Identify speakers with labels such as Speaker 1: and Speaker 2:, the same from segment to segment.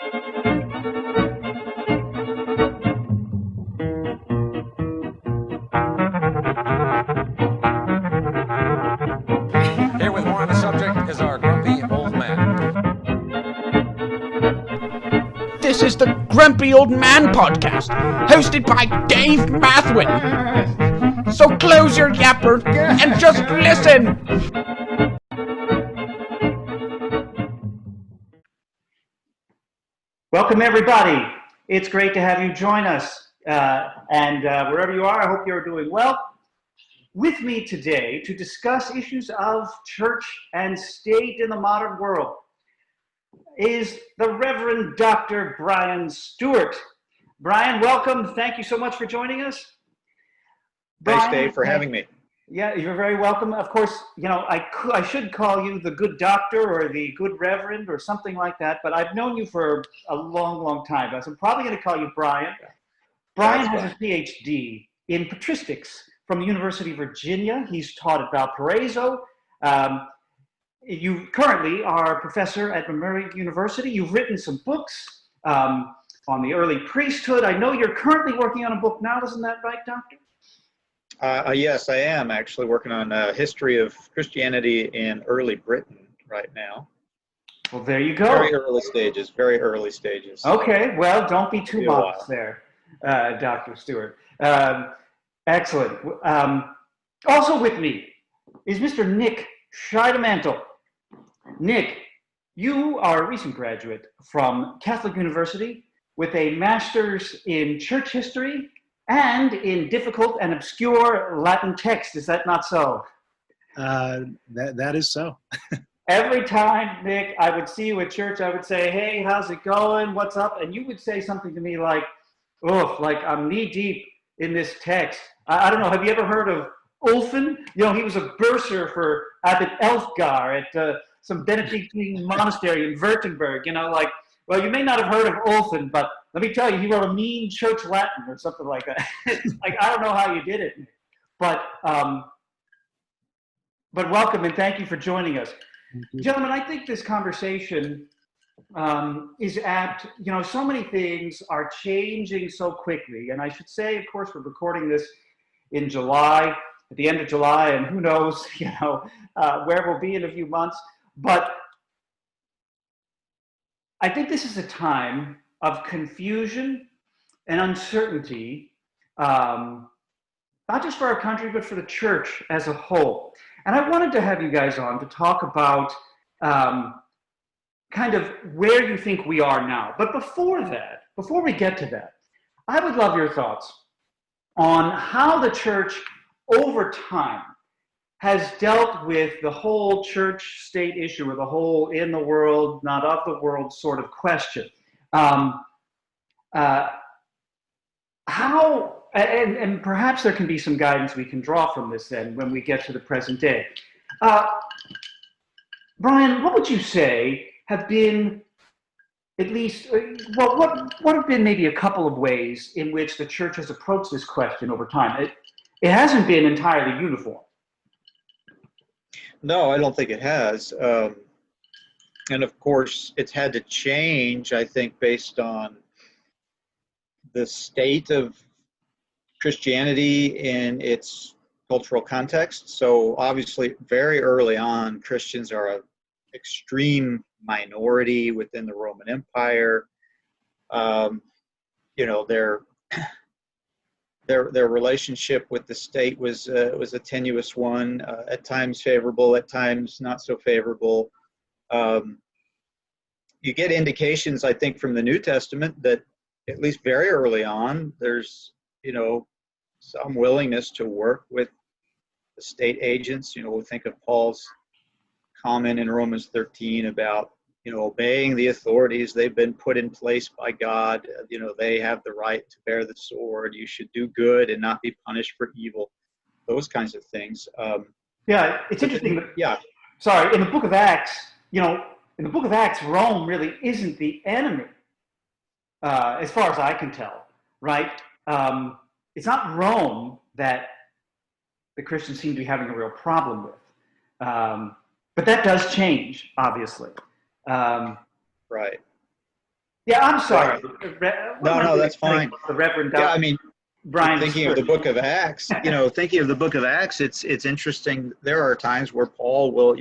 Speaker 1: Here with more on the subject is our grumpy old man.
Speaker 2: This is the Grumpy Old Man Podcast, hosted by Dave Mathwin. So close your yapper and just listen.
Speaker 3: Welcome, everybody. It's great to have you join us. And wherever you are, I hope you're doing well. With me today to discuss issues of church and state in the modern world is the Reverend Dr. Bryan Stewart. Bryan, welcome. Thank you so much for joining us.
Speaker 4: Thanks, Dave, for having me.
Speaker 3: Yeah, you're very welcome. Of course, you know, I should call you the good doctor or the good reverend or something like that, but I've known you for a long, long time. So I'm probably going to call you Bryan. Bryan has a PhD in patristics from the University of Virginia. He's taught at Valparaiso. You currently are a professor at Murray University. You've written some books on the early priesthood. I know you're currently working on a book now. Isn't that right, Doctor?
Speaker 4: Yes, I am actually working on a history of Christianity in early Britain right now.
Speaker 3: Well, there you go.
Speaker 4: Very early stages.
Speaker 3: Okay, well, don't be too modest there, Dr. Stewart. Excellent. Also with me is Mr. Nick Scheidemantel. Nick, you are a recent graduate from Catholic University with a master's in church history and in difficult and obscure Latin text. Is that not so?
Speaker 5: That is so.
Speaker 3: Every time, Nick, I would see you at church, I would say, hey, how's it going? What's up? And you would say something to me like, oh, like I'm knee deep in this text. I don't know, have you ever heard of Ulfin? You know, he was a bursar for Abbot Elfgar at some Benedictine monastery in Württemberg. You know, like, well, you may not have heard of Ulfin, but let me tell you, he wrote a mean church Latin or something like that. Like, I don't know how you did it, but welcome and thank you for joining us. Gentlemen, I think this conversation is apt. You know, so many things are changing so quickly. And I should say, of course, we're recording this in July, at the end of July, and who knows, you know, where we'll be in a few months. But I think this is a time of confusion and uncertainty, not just for our country, but for the church as a whole. And I wanted to have you guys on to talk about kind of where you think we are now. But before that, before we get to that, I would love your thoughts on how the church over time has dealt with the whole church-state issue, or the whole in the world, not of the world sort of question. How, and perhaps there can be some guidance we can draw from this then when we get to the present day. Bryan, what would you say have been at least, well, what have been maybe a couple of ways in which the church has approached this question over time? It hasn't been entirely uniform.
Speaker 4: No, I don't think it has. And of course, it's had to change, I think, based on the state of Christianity in its cultural context. So obviously, very early on, Christians are an extreme minority within the Roman Empire. You know, their relationship with the state was a tenuous one, at times favorable, at times not so favorable. You get indications, I think, from the New Testament that at least very early on, there's, you know, some willingness to work with the state agents. You know, we think of Paul's comment in Romans 13 about, you know, obeying the authorities. They've been put in place by God. You know, they have the right to bear the sword. You should do good and not be punished for evil. Those kinds of things.
Speaker 3: Yeah, it's interesting.
Speaker 4: Yeah.
Speaker 3: Sorry, in the book of Acts, you know, in the book of Acts, Rome really isn't the enemy, as far as I can tell, right? It's not Rome that the Christians seem to be having a real problem with. But that does change, obviously.
Speaker 4: Right.
Speaker 3: Yeah, I'm sorry.
Speaker 4: No, that's fine.
Speaker 3: The Reverend
Speaker 4: Yeah, I
Speaker 3: Dr.
Speaker 4: mean,
Speaker 3: Bryan.
Speaker 4: thinking of the book of Acts, thinking of the book of Acts, it's interesting. There are times where Paul will,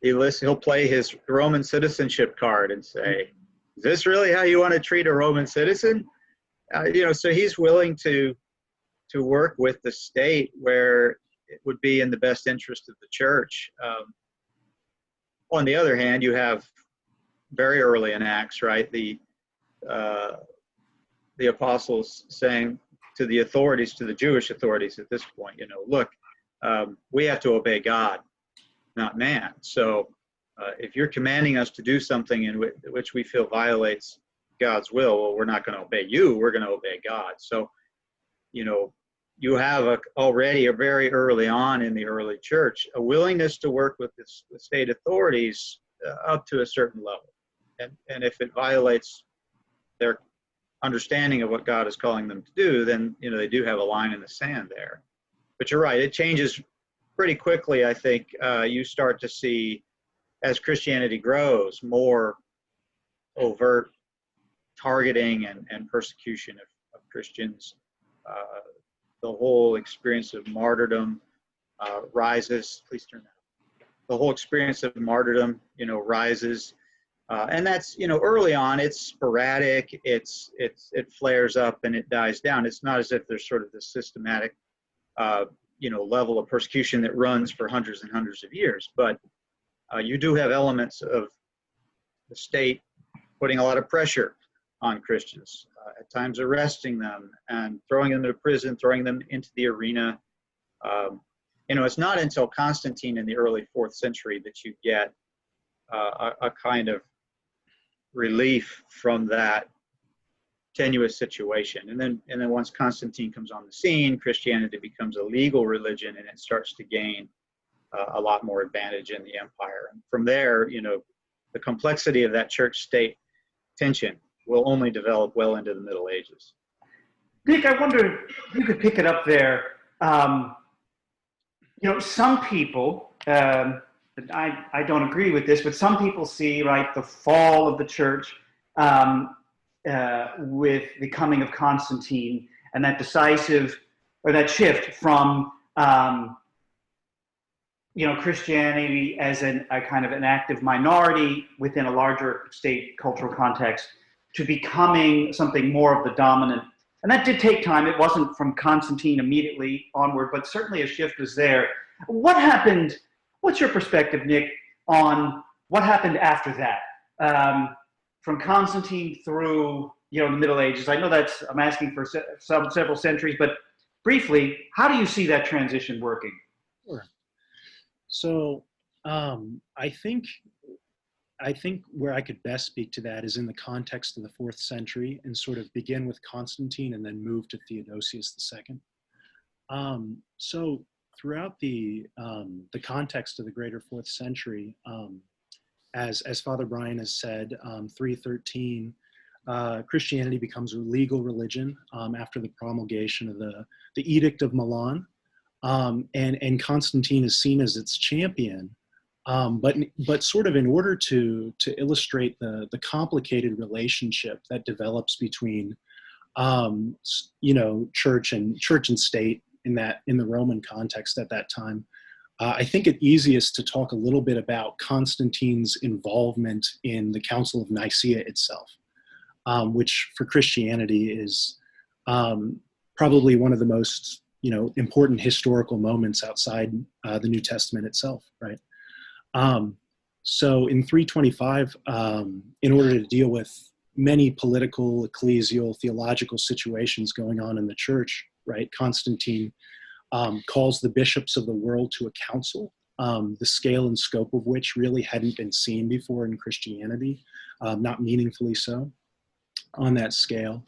Speaker 4: he'll play his Roman citizenship card and say, "Is this really how you want to treat a Roman citizen?" So he's willing to work with the state where it would be in the best interest of the church. On the other hand, you have very early in Acts, right? The apostles saying to the authorities, to the Jewish authorities at this point, look, we have to obey God, not man. So if you're commanding us to do something in which we feel violates God's will, well, we're not going to obey you. We're going to obey God. So, you have already very early on in the early church a willingness to work with the state authorities up to a certain level. And if it violates their understanding of what God is calling them to do, then they do have a line in the sand there. But you're right, it changes pretty quickly. I think you start to see, as Christianity grows, more overt targeting and persecution of Christians. The whole experience of martyrdom rises. Please turn that up. The whole experience of martyrdom, rises. And that's, early on, it's sporadic, it flares up and it dies down. It's not as if there's sort of this systematic, level of persecution that runs for hundreds and hundreds of years. But you do have elements of the state putting a lot of pressure on Christians, at times arresting them and throwing them into prison, throwing them into the arena. It's not until Constantine in the early 4th century that you get a kind of relief from that tenuous situation. And then once Constantine comes on the scene, Christianity becomes a legal religion and it starts to gain a lot more advantage in the empire. And from there, the complexity of that church-state tension will only develop well into the Middle Ages.
Speaker 3: Nick, I wonder if you could pick it up there. Some people, I don't agree with this, but some people see, right, the fall of the church with the coming of Constantine and that decisive, or that shift from, Christianity as a kind of an active minority within a larger state cultural context to becoming something more of the dominant. And that did take time. It wasn't from Constantine immediately onward, but certainly a shift was there. What happened? What's your perspective, Nick, on what happened after that? From Constantine through, the Middle Ages. I know I'm asking for several centuries, but briefly, how do you see that transition working?
Speaker 5: Sure. So I think where I could best speak to that is in the context of the 4th century and sort of begin with Constantine and then move to Theodosius II. So throughout the context of the greater 4th century, as Father Bryan has said, 313, Christianity becomes a legal religion after the promulgation of the Edict of Milan, and Constantine is seen as its champion. But sort of in order to illustrate the complicated relationship that develops between church and state in the Roman context at that time, I think it easiest to talk a little bit about Constantine's involvement in the Council of Nicaea itself, which for Christianity is probably one of the most important historical moments outside the New Testament itself, right? So in 325, in order to deal with many political, ecclesial, theological situations going on in the church, right, Constantine calls the bishops of the world to a council, the scale and scope of which really hadn't been seen before in Christianity, not meaningfully so on that scale.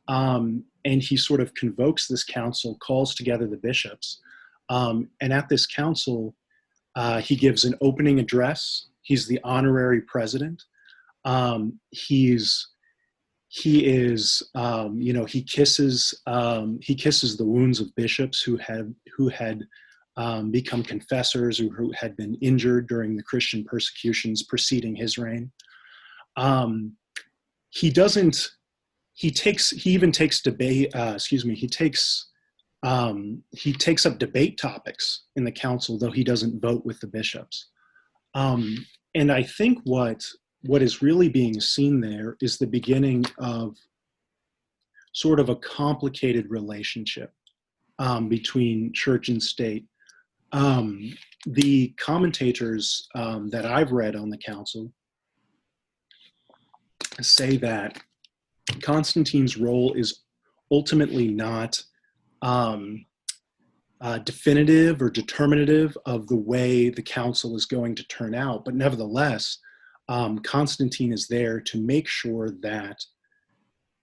Speaker 5: And he sort of convokes this council, calls together the bishops, and at this council, he gives an opening address. He's the honorary president. He kisses the wounds of bishops who had become confessors or who had been injured during the Christian persecutions preceding his reign. he doesn't. He even takes debate. He takes up debate topics in the council, though he doesn't vote with the bishops. And I think what is really being seen there is the beginning of sort of a complicated relationship between church and state. The commentators that I've read on the council say that Constantine's role is ultimately not definitive or determinative of the way the council is going to turn out, but nevertheless, Constantine is there to make sure that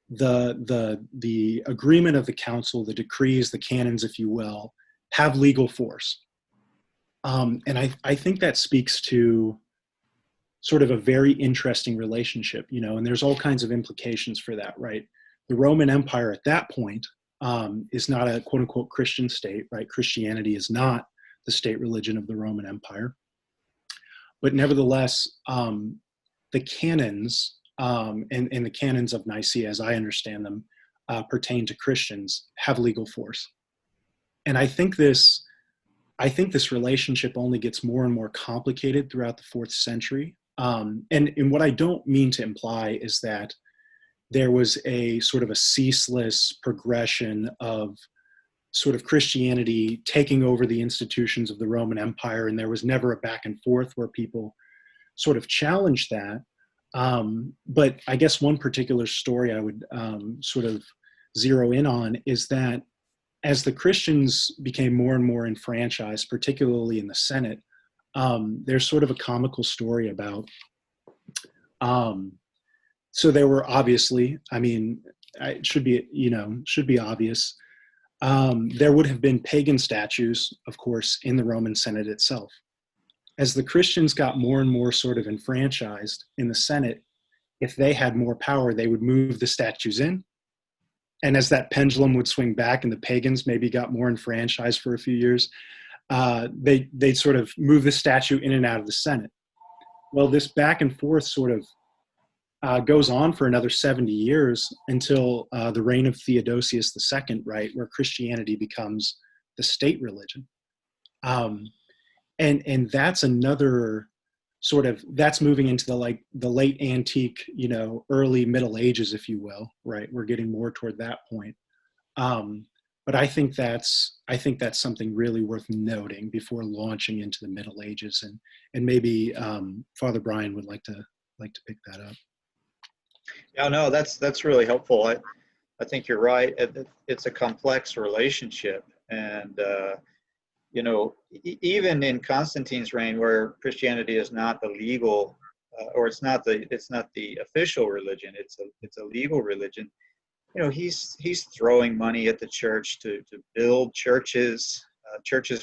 Speaker 5: the agreement of the council, the decrees, the canons, if you will, have legal force. And I think that speaks to sort of a very interesting relationship, and there's all kinds of implications for that, right? The Roman Empire at that point is not a quote unquote Christian state, right? Christianity is not the state religion of the Roman Empire. But nevertheless, the canons and the canons of Nicaea, as I understand them, pertain to Christians, have legal force. And I think this relationship only gets more and more complicated throughout the 4th century. And what I don't mean to imply is that there was a sort of a ceaseless progression of sort of Christianity taking over the institutions of the Roman Empire, and there was never a back and forth where people sort of challenged that. But I guess one particular story I would sort of zero in on is that as the Christians became more and more enfranchised, particularly in the Senate, there's sort of a comical story about, so there were obviously, it should be obvious. There would have been pagan statues, of course, in the Roman Senate itself. As the Christians got more and more sort of enfranchised in the Senate, if they had more power, they would move the statues in. And as that pendulum would swing back and the pagans maybe got more enfranchised for a few years, they'd sort of move the statue in and out of the Senate. Well, this back and forth sort of goes on for another 70 years until the reign of Theodosius II, right, where Christianity becomes the state religion. And that's another sort of, that's moving into the late antique, early Middle Ages, if you will, right? We're getting more toward that point. But I think that's something really worth noting before launching into the Middle Ages, and maybe Father Bryan would like to pick that up.
Speaker 4: Yeah, no, that's really helpful. I think you're right. It's a complex relationship, and even in Constantine's reign, where Christianity is not the legal, or it's not the official religion, it's a legal religion. He's throwing money at the church to build churches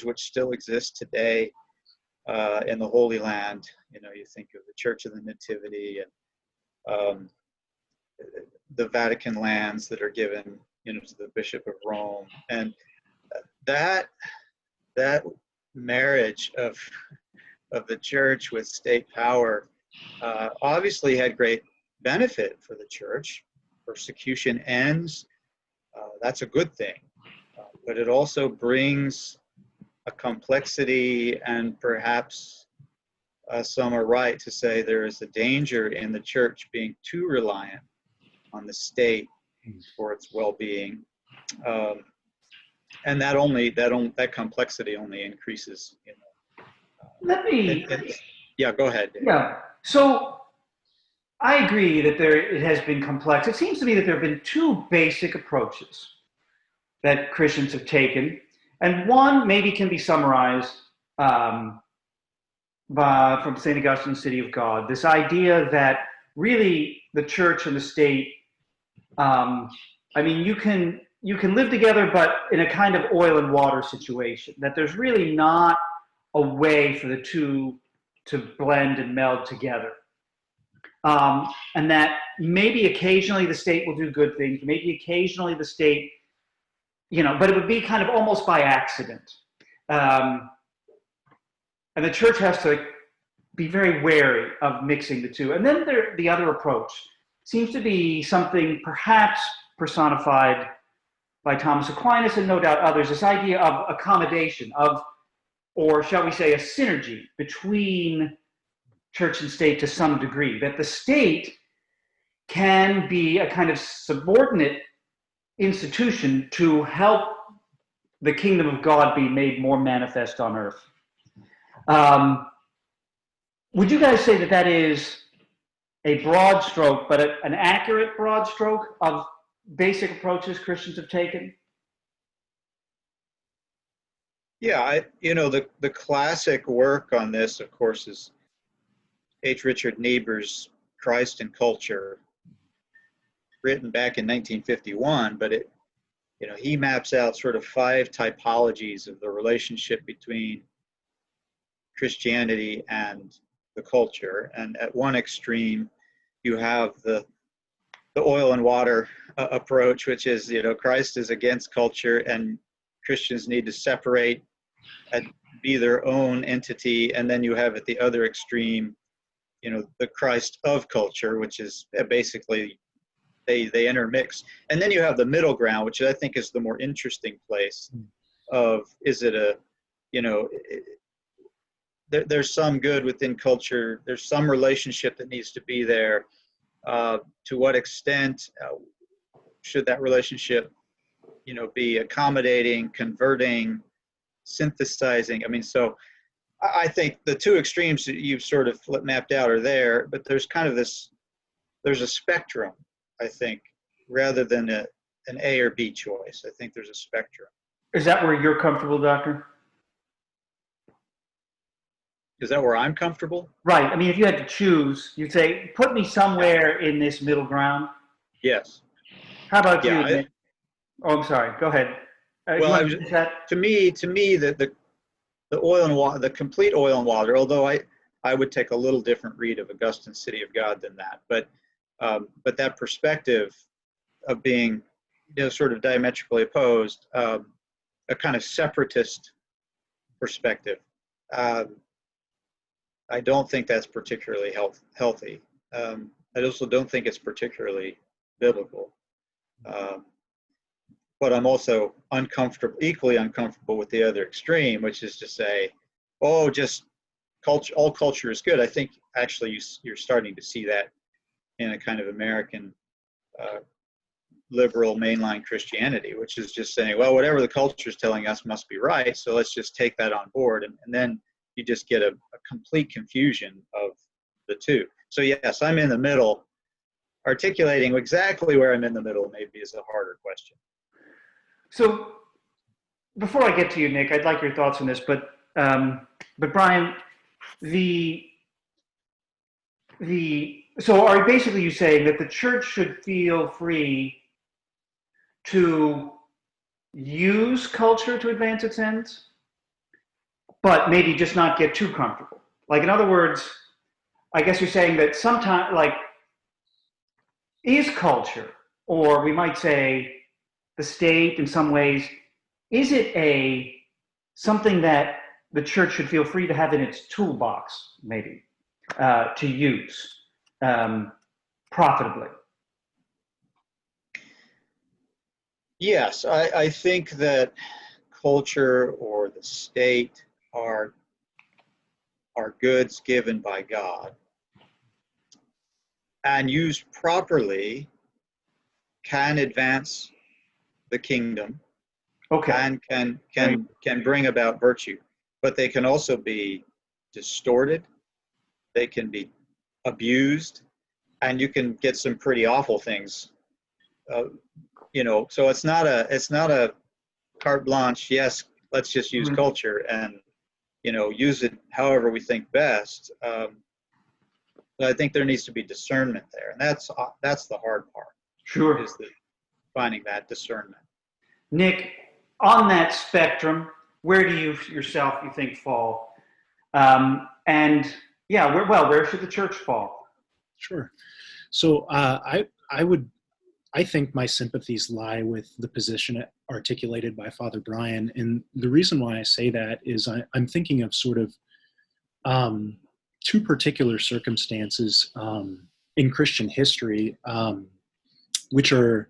Speaker 4: which still exist today in the Holy Land. You think of the Church of the Nativity and the Vatican lands that are given, to the Bishop of Rome, and that marriage of the church with state power obviously had great benefit for the church. Persecution ends. That's a good thing, but it also brings a complexity, and perhaps some are right to say there is a danger in the church being too reliant on the state for its well-being, and that complexity only increases. Yeah, go ahead, Dave.
Speaker 3: Yeah. So I agree that it has been complex. It seems to me that there have been two basic approaches that Christians have taken, and one maybe can be summarized from St. Augustine's City of God. This idea that really the church and the state, you can live together, but in a kind of oil and water situation, that there's really not a way for the two to blend and meld together. And that maybe occasionally the state will do good things, maybe occasionally the state, but it would be kind of almost by accident. And the church has to be very wary of mixing the two. And then the other approach, seems to be something perhaps personified by Thomas Aquinas and no doubt others, this idea of accommodation, or shall we say a synergy between church and state to some degree, that the state can be a kind of subordinate institution to help the kingdom of God be made more manifest on earth. Would you guys say that that is a broad stroke, but an accurate broad stroke of basic approaches Christians have taken?
Speaker 4: Yeah, the classic work on this, of course, is H. Richard Niebuhr's Christ and Culture, written back in 1951, but he maps out sort of 5 typologies of the relationship between Christianity and the culture. And at one extreme, you have the oil and water approach, which is, Christ is against culture and Christians need to separate and be their own entity. And then you have at the other extreme, the Christ of culture, which is basically they intermix. And then you have the middle ground, which I think is the more interesting place of, is it there's some good within culture, there's some relationship that needs to be there. To what extent should that relationship, be accommodating, converting, synthesizing? I mean, so I think the 2 extremes that you've sort of mapped out are there, but there's kind of there's a spectrum, I think, rather than an A or B choice. I think there's a spectrum.
Speaker 3: Is that where you're comfortable, Doctor?
Speaker 4: Is that where I'm comfortable?
Speaker 3: Right. I mean, if you had to choose, you'd say, put me somewhere in this middle ground.
Speaker 4: Yes.
Speaker 3: How about you,
Speaker 4: Yeah,
Speaker 3: Nick? Oh, I'm sorry. Go ahead.
Speaker 4: Well, to me, the oil and water, the complete oil and water, although I would take a little different read of Augustine's City of God than that, but that perspective of being, sort of diametrically opposed, a kind of separatist perspective. I don't think that's particularly healthy. I also don't think it's particularly biblical. But I'm also equally uncomfortable with the other extreme, which is to say, just culture, all culture is good. I think actually you're starting to see that in a kind of American liberal mainline Christianity, which is just saying, well, whatever the culture is telling us must be right, so let's just take that on board. And then you just get a complete confusion of the 2. So yes, I'm in the middle. Articulating exactly where I'm in the middle maybe is a harder question.
Speaker 3: So before I get to you, Nick, I'd like your thoughts on this, but Bryan, so are basically you saying that the church should feel free to use culture to advance its ends, but maybe just not get too comfortable? Like, in other words, I guess you're saying that sometimes, is culture, or we might say the state in some ways, is it something that the church should feel free to have in its toolbox, maybe, to use profitably?
Speaker 4: Yes, I think that culture or the state are goods given by God, and used properly can advance the kingdom.
Speaker 3: Okay.
Speaker 4: And can bring about virtue, but they can also be distorted. They can be abused, and you can get some pretty awful things. So it's not a carte blanche. Yes, let's just use culture and use it however we think best. But I think there needs to be discernment there, and that's the hard part.
Speaker 3: Sure.
Speaker 4: Is finding that discernment.
Speaker 3: Nick, on that spectrum, where do you yourself, you think, fall? And yeah, where should the church fall?
Speaker 5: Sure. So I think my sympathies lie with the position articulated by Father Bryan. And the reason why I say that is I'm thinking of sort of 2 particular circumstances in Christian history, which are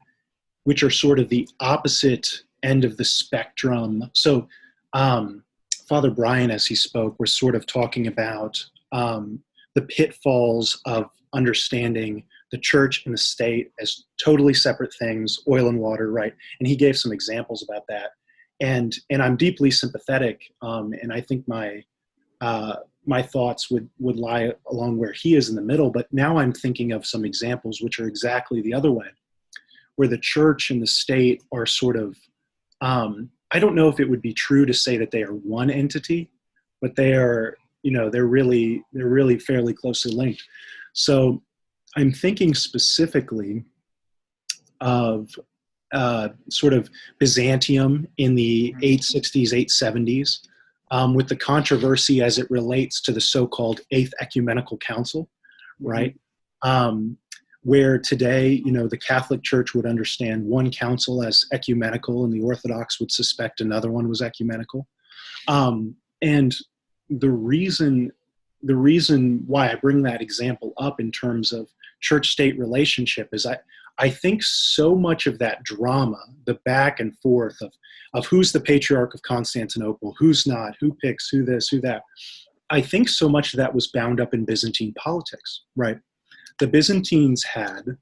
Speaker 5: sort of the opposite end of the spectrum. So Father Bryan, as he spoke, was sort of talking about the pitfalls of understanding the church and the state as totally separate things, oil and water, right? And he gave some examples about that. And I'm deeply sympathetic, and I think my thoughts would lie along where he is in the middle. But now I'm thinking of some examples which are exactly the other way, where the church and the state are sort of, I don't know if it would be true to say that they are one entity, but they are, they're really fairly closely linked. So I'm thinking specifically of sort of Byzantium in the 860s, 870s, with the controversy as it relates to the so-called Eighth Ecumenical Council, right? Where today, the Catholic Church would understand one council as ecumenical, and the Orthodox would suspect another one was ecumenical. And the reason why I bring that example up in terms of church-state relationship is I think so much of that drama, the back and forth of who's the Patriarch of Constantinople, who's not, who picks, who this, who that, I think so much of that was bound up in Byzantine politics, right? The Byzantines had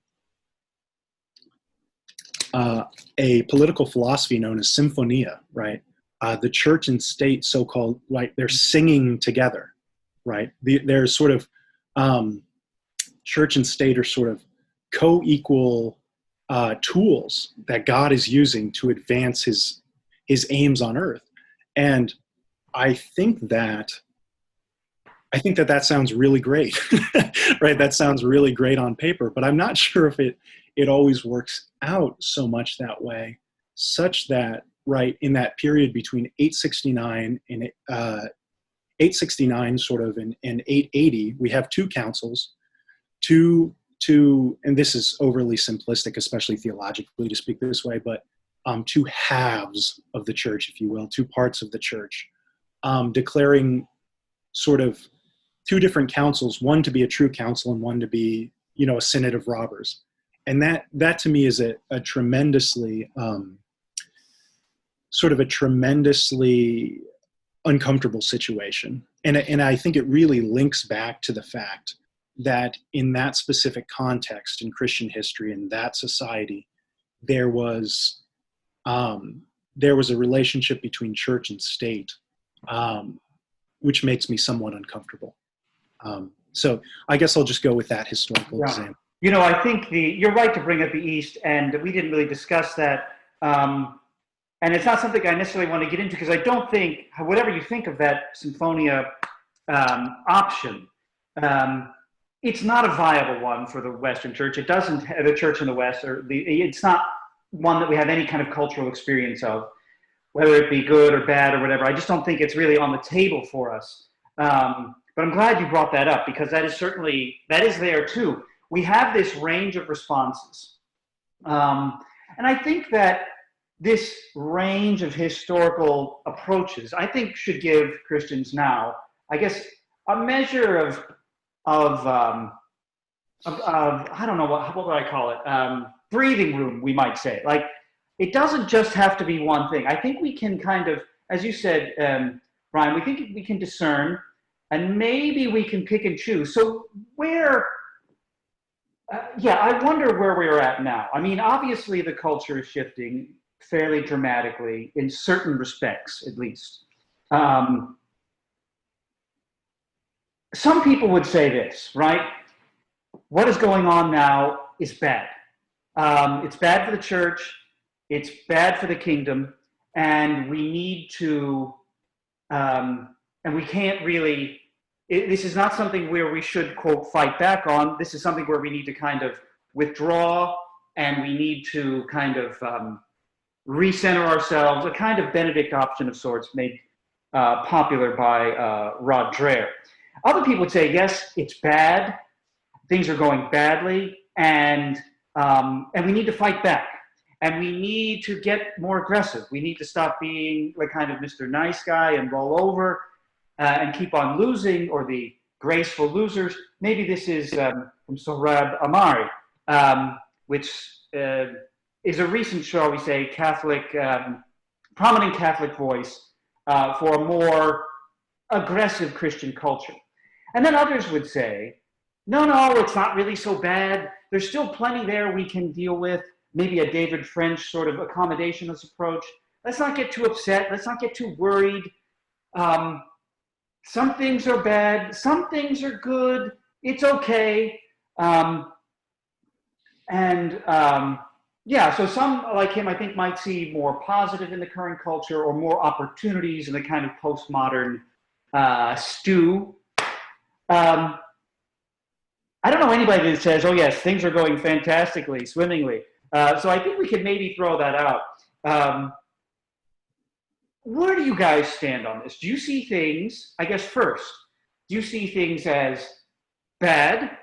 Speaker 5: a political philosophy known as symphonia, right? The church and state, so-called, right, they're singing together, right? They're sort of, church and state are sort of co-equal tools that God is using to advance his aims on earth. And I think that sounds really great, right? That sounds really great on paper, but I'm not sure if it always works out so much that way, such that, right, in that period between 869 and 869 sort of and 880, we have two councils, and this is overly simplistic, especially theologically to speak this way, but two halves of the church, if you will, two parts of the church, declaring sort of two different councils, one to be a true council and one to be, a synod of robbers. And that to me is a tremendously, sort of a tremendously uncomfortable situation. And I think it really links back to the fact that in that specific context in Christian history, in that society, there was a relationship between church and state, which makes me somewhat uncomfortable. So I guess I'll just go with that historical example.
Speaker 3: I think you're right to bring up the East, and we didn't really discuss that. And it's not something I necessarily want to get into, because I don't think, whatever you think of that Symphonia option, it's not a viable one for the Western Church. It doesn't, the Church in the West, it's not one that we have any kind of cultural experience of, whether it be good or bad or whatever. I just don't think it's really on the table for us. But I'm glad you brought that up, because that is there too. We have this range of responses. And I think that this range of historical approaches, I think, should give Christians now, I guess, a measure of I don't know, what do I call it? Breathing room, we might say. Like, it doesn't just have to be one thing. I think we can kind of, as you said, Bryan, we think we can discern, and maybe we can pick and choose. So I wonder where we're at now. I mean, obviously the culture is shifting fairly dramatically in certain respects, at least. Some people would say this, right? What is going on now is bad. It's bad for the church. It's bad for the kingdom. And we need to, and we can't really, this is not something where we should, quote, fight back on. This is something where we need to kind of withdraw, and we need to kind of recenter ourselves, a kind of Benedict Option of sorts made popular by Rod Dreher. Other people would say, yes, it's bad. Things are going badly, and we need to fight back. And we need to get more aggressive. We need to stop being the kind of Mr. Nice Guy and roll over and keep on losing, or the graceful losers. Maybe this is from Sohrab Amari, which is a recent, shall we say, prominent Catholic voice for a more aggressive Christian culture. And then others would say, no, it's not really so bad. There's still plenty there we can deal with. Maybe a David French sort of accommodationist approach. Let's not get too upset. Let's not get too worried. Some things are bad. Some things are good. It's okay. So some like him, I think, might see more positive in the current culture or more opportunities in the kind of postmodern stew. I don't know anybody that says, oh yes, things are going fantastically, swimmingly. So I think we could maybe throw that out. Where do you guys stand on this? Do you see things, I guess first, do you see things as bad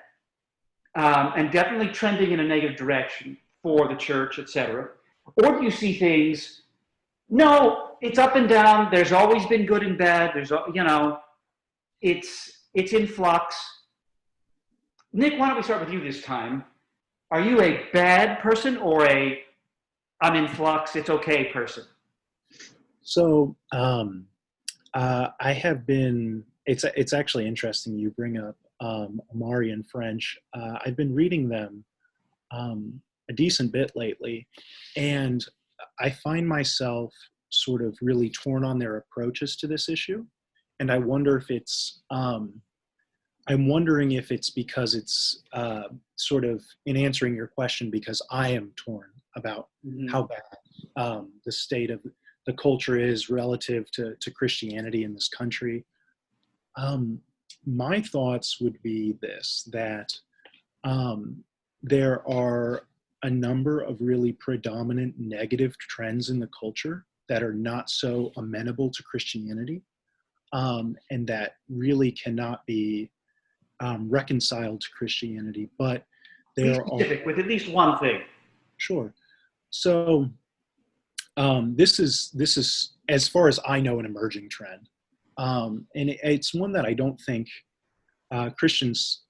Speaker 3: and definitely trending in a negative direction for the church, etc.? Or do you see things, no, it's up and down, there's always been good and bad, it's in flux. Nick, why don't we start with you this time? Are you a bad person or a I'm in flux, it's okay person?
Speaker 5: So I have been, it's actually interesting you bring up Amari and French. I've been reading them a decent bit lately, and I find myself sort of really torn on their approaches to this issue. And I wonder if it's, I'm wondering if it's because it's sort of in answering your question, because I am torn about how bad the state of the culture is relative to Christianity in this country. My thoughts would be this, that there are a number of really predominant negative trends in the culture that are not so amenable to Christianity, and that really cannot be reconciled to Christianity. But there are
Speaker 3: with at least one thing.
Speaker 5: Sure. So this is as far as I know an emerging trend, and it's one that I don't think Christians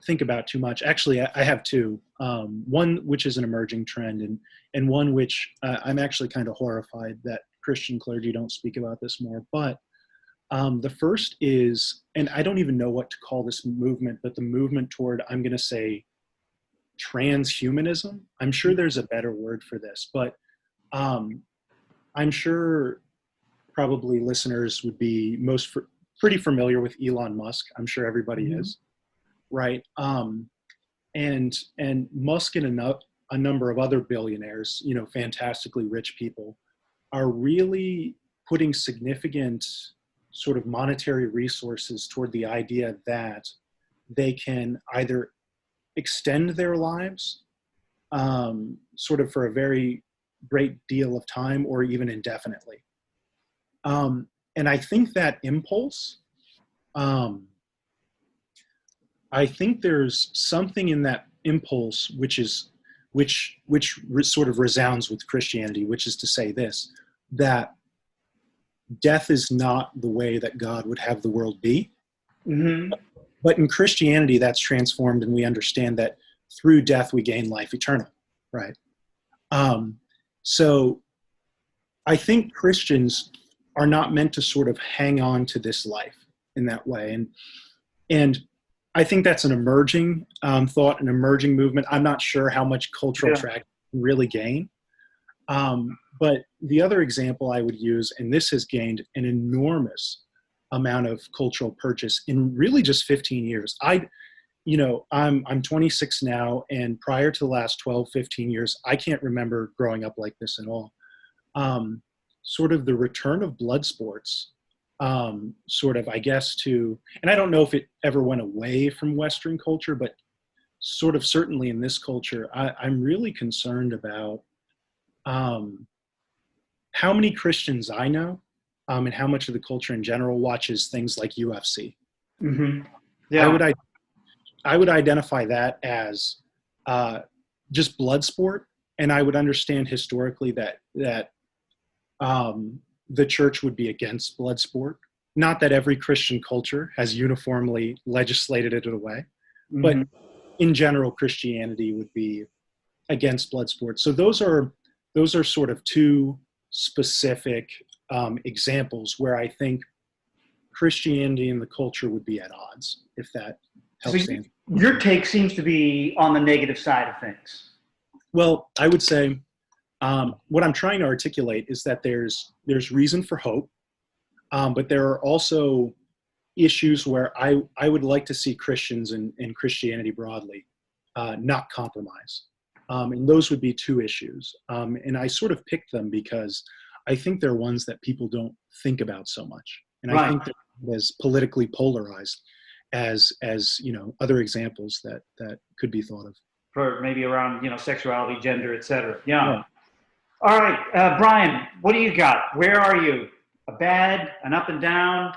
Speaker 5: think about too much. Actually, I have two. One which is an emerging trend, and one which I'm actually kind of horrified that Christian clergy don't speak about this more. But the first is, and I don't even know what to call this movement, but the movement toward, I'm going to say, transhumanism. I'm sure there's a better word for this, but I'm sure probably listeners would be pretty familiar with Elon Musk. I'm sure everybody is, right? And Musk and a number of other billionaires, fantastically rich people, are really putting significant sort of monetary resources toward the idea that they can either extend their lives sort of for a very great deal of time or even indefinitely. And I think that impulse, I think there's something in that impulse which sort of resounds with Christianity, which is to say this, that death is not the way that God would have the world be. Mm-hmm. But in Christianity, that's transformed, and we understand that through death we gain life eternal, right? So I think Christians are not meant to sort of hang on to this life in that way. And I think that's an emerging thought, an emerging movement. I'm not sure how much cultural traction can really gain. But the other example I would use, and this has gained an enormous amount of cultural purchase in really just 15 years. I'm 26 now, and prior to the last 12, 15 years, I can't remember growing up like this at all. Sort of the return of blood sports, sort of, I guess, and I don't know if it ever went away from Western culture, but sort of certainly in this culture, I'm really concerned about how many Christians I know and how much of the culture in general watches things like UFC. Mm-hmm. Yeah. I would identify that as just blood sport, and I would understand historically that the church would be against blood sport. Not that every Christian culture has uniformly legislated it away, mm-hmm. in general, Christianity would be against blood sports. So those are sort of two specific examples where I think Christianity and the culture would be at odds, if that helps.
Speaker 3: So your take seems to be on the negative side of things.
Speaker 5: Well, I would say what I'm trying to articulate is that there's reason for hope, but there are also issues where I would like to see Christians and Christianity broadly not compromise. And those would be two issues. And I sort of picked them because I think they're ones that people don't think about so much. And I think they're as politically polarized as other examples that could be thought of.
Speaker 3: For maybe around, sexuality, gender, etc. Yeah. All right, Bryan, what do you got? Where are you? A bad, an up and down?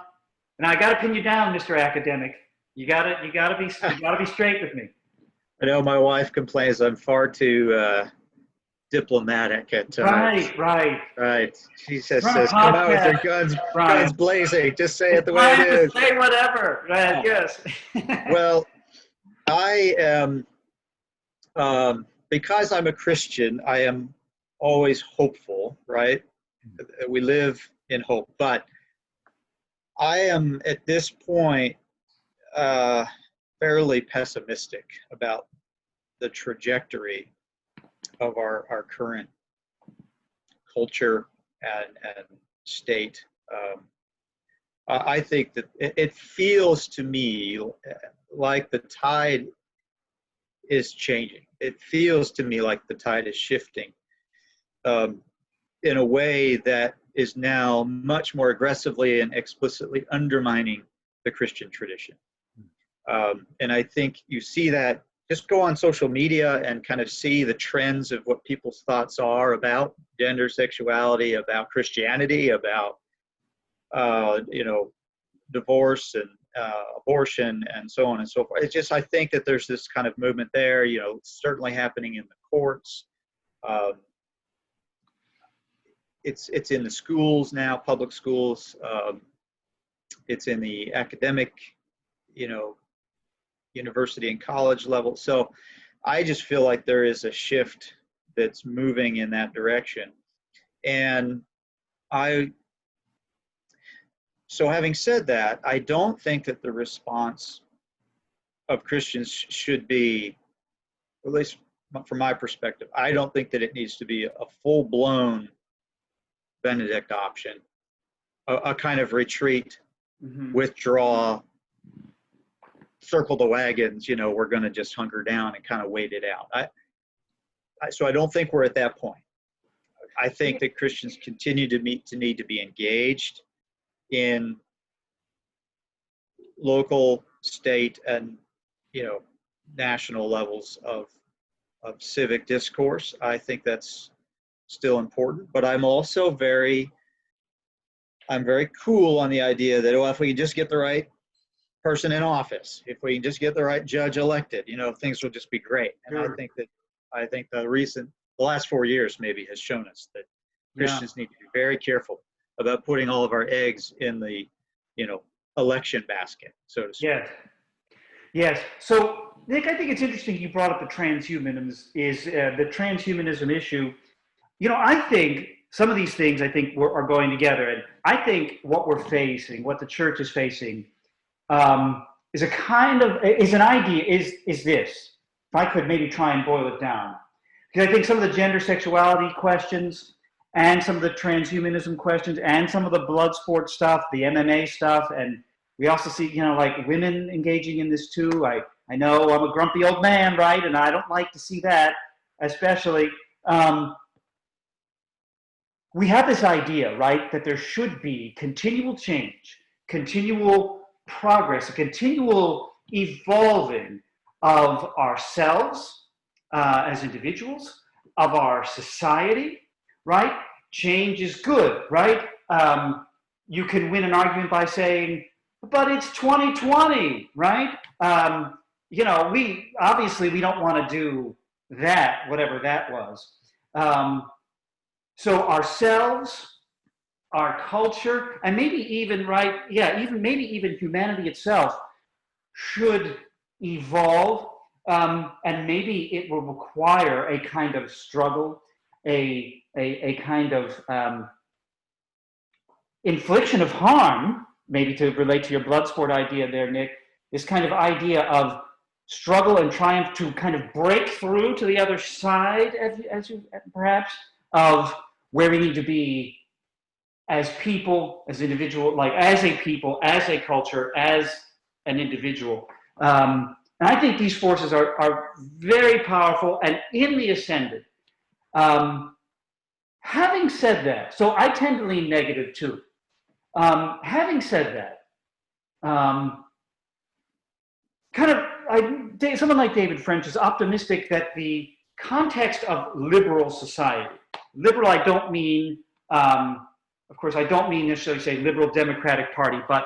Speaker 3: And I got to pin you down, Mr. Academic. You got to be straight with me.
Speaker 4: I know my wife complains I'm far too diplomatic at times. Right. She says, "Come out with your guns blazing. Just say it the way it is."
Speaker 3: Say whatever. Yes.
Speaker 4: Well, I am. Because I'm a Christian, I am always hopeful, right? We live in hope. But I am, at this point, fairly pessimistic about the trajectory of our current culture and state. I think that it feels to me like the tide is changing. It feels to me like the tide is shifting in a way that is now much more aggressively and explicitly undermining the Christian tradition. And I think you see that, just go on social media and kind of see the trends of what people's thoughts are about gender, sexuality, about Christianity, about, divorce and abortion and so on and so forth. It's just, I think that there's this kind of movement there, it's certainly happening in the courts. It's in the schools now, public schools. It's in the academic, university and college level. So I just feel like there is a shift that's moving in that direction. And so having said that, I don't think that the response of Christians should be, at least from my perspective, I don't think that it needs to be a full-blown Benedict Option, a kind of retreat, withdraw, circle the wagons, we're going to just hunker down and kind of wait it out. So I don't think we're at that point. I think that Christians continue to need to be engaged in local, state, and national levels of civic discourse. I think that's still important, but I'm also very cool on the idea that if we can just get the right person in office, if we can just get the right judge elected, things will just be great. And I think the last 4 years maybe has shown us that Christians need to be very careful about putting all of our eggs in the, election basket, so to speak.
Speaker 3: Yes. So, Nick, I think it's interesting you brought up the transhumanism issue. I think some of these things are going together, and I think what we're facing, what the church is facing, is an idea. Is this? If I could maybe try and boil it down, because I think some of the gender sexuality questions, and some of the transhumanism questions, and some of the blood sport stuff, the MMA stuff, and we also see, like women engaging in this too. I know I'm a grumpy old man, right? And I don't like to see that, especially. We have this idea, right, that there should be continual change, continual progress, a continual evolving of ourselves as individuals, of our society, right? Change is good, right? You can win an argument by saying, but it's 2020, right? We don't want to do that, whatever that was. So ourselves, our culture, and maybe even, maybe even humanity itself should evolve and maybe it will require a kind of struggle, a kind of infliction of harm, maybe to relate to your blood sport idea there, Nick, this kind of idea of struggle and triumph to kind of break through to the other side, as you perhaps, of where we need to be as people, as individual, like as a people, as a culture, as an individual. And I think these forces are very powerful and in the ascendant. Having said that, so I tend to lean negative too. Having said that, someone like David French is optimistic that the context of liberal society, liberal I don't mean, of course I don't mean necessarily say liberal democratic party, but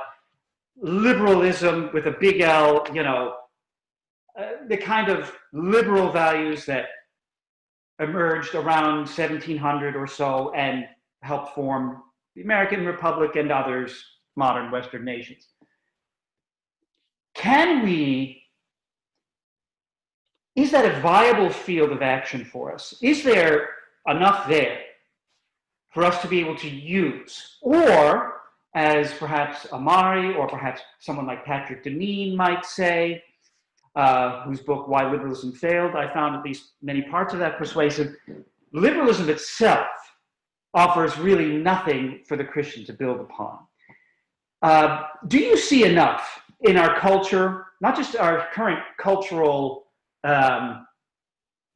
Speaker 3: liberalism with a big L, you know, the kind of liberal values that emerged around 1700 or so and helped form the American Republic and others, modern Western nations. Is that a viable field of action for us? Is there enough there for us to be able to use? Or, as perhaps Amari or perhaps someone like Patrick Deneen might say, whose book, Why Liberalism Failed, I found at least many parts of that persuasive, liberalism itself offers really nothing for the Christian to build upon. Do you see enough in our culture, not just our current cultural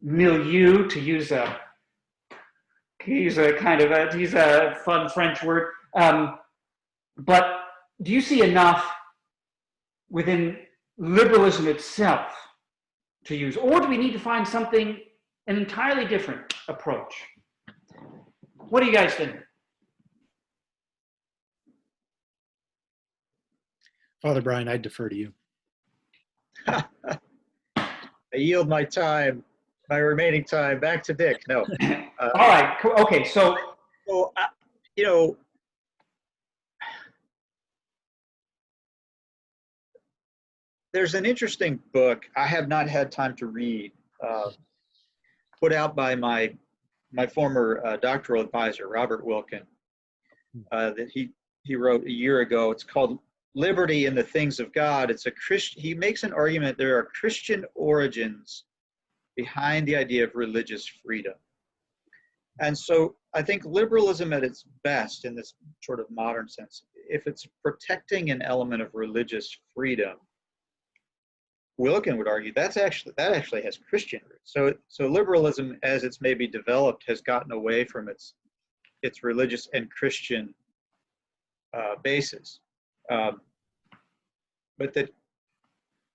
Speaker 3: milieu, to use a fun French word, but do you see enough within liberalism itself to use, or do we need to find an entirely different approach? What do you guys think?
Speaker 5: Father Bryan, I defer to you.
Speaker 4: I yield my remaining time back to Dick. No.
Speaker 3: All right. Okay. So
Speaker 4: you know, there's an interesting book I have not had time to read, put out by my former doctoral advisor, Robert Wilkin, that he wrote a year ago. It's called Liberty in the Things of God. He makes an argument there are Christian origins behind the idea of religious freedom. And so I think liberalism at its best in this sort of modern sense, if it's protecting an element of religious freedom, Wilkin would argue that actually has Christian roots. So liberalism, as it's maybe developed, has gotten away from its religious and Christian basis. But that,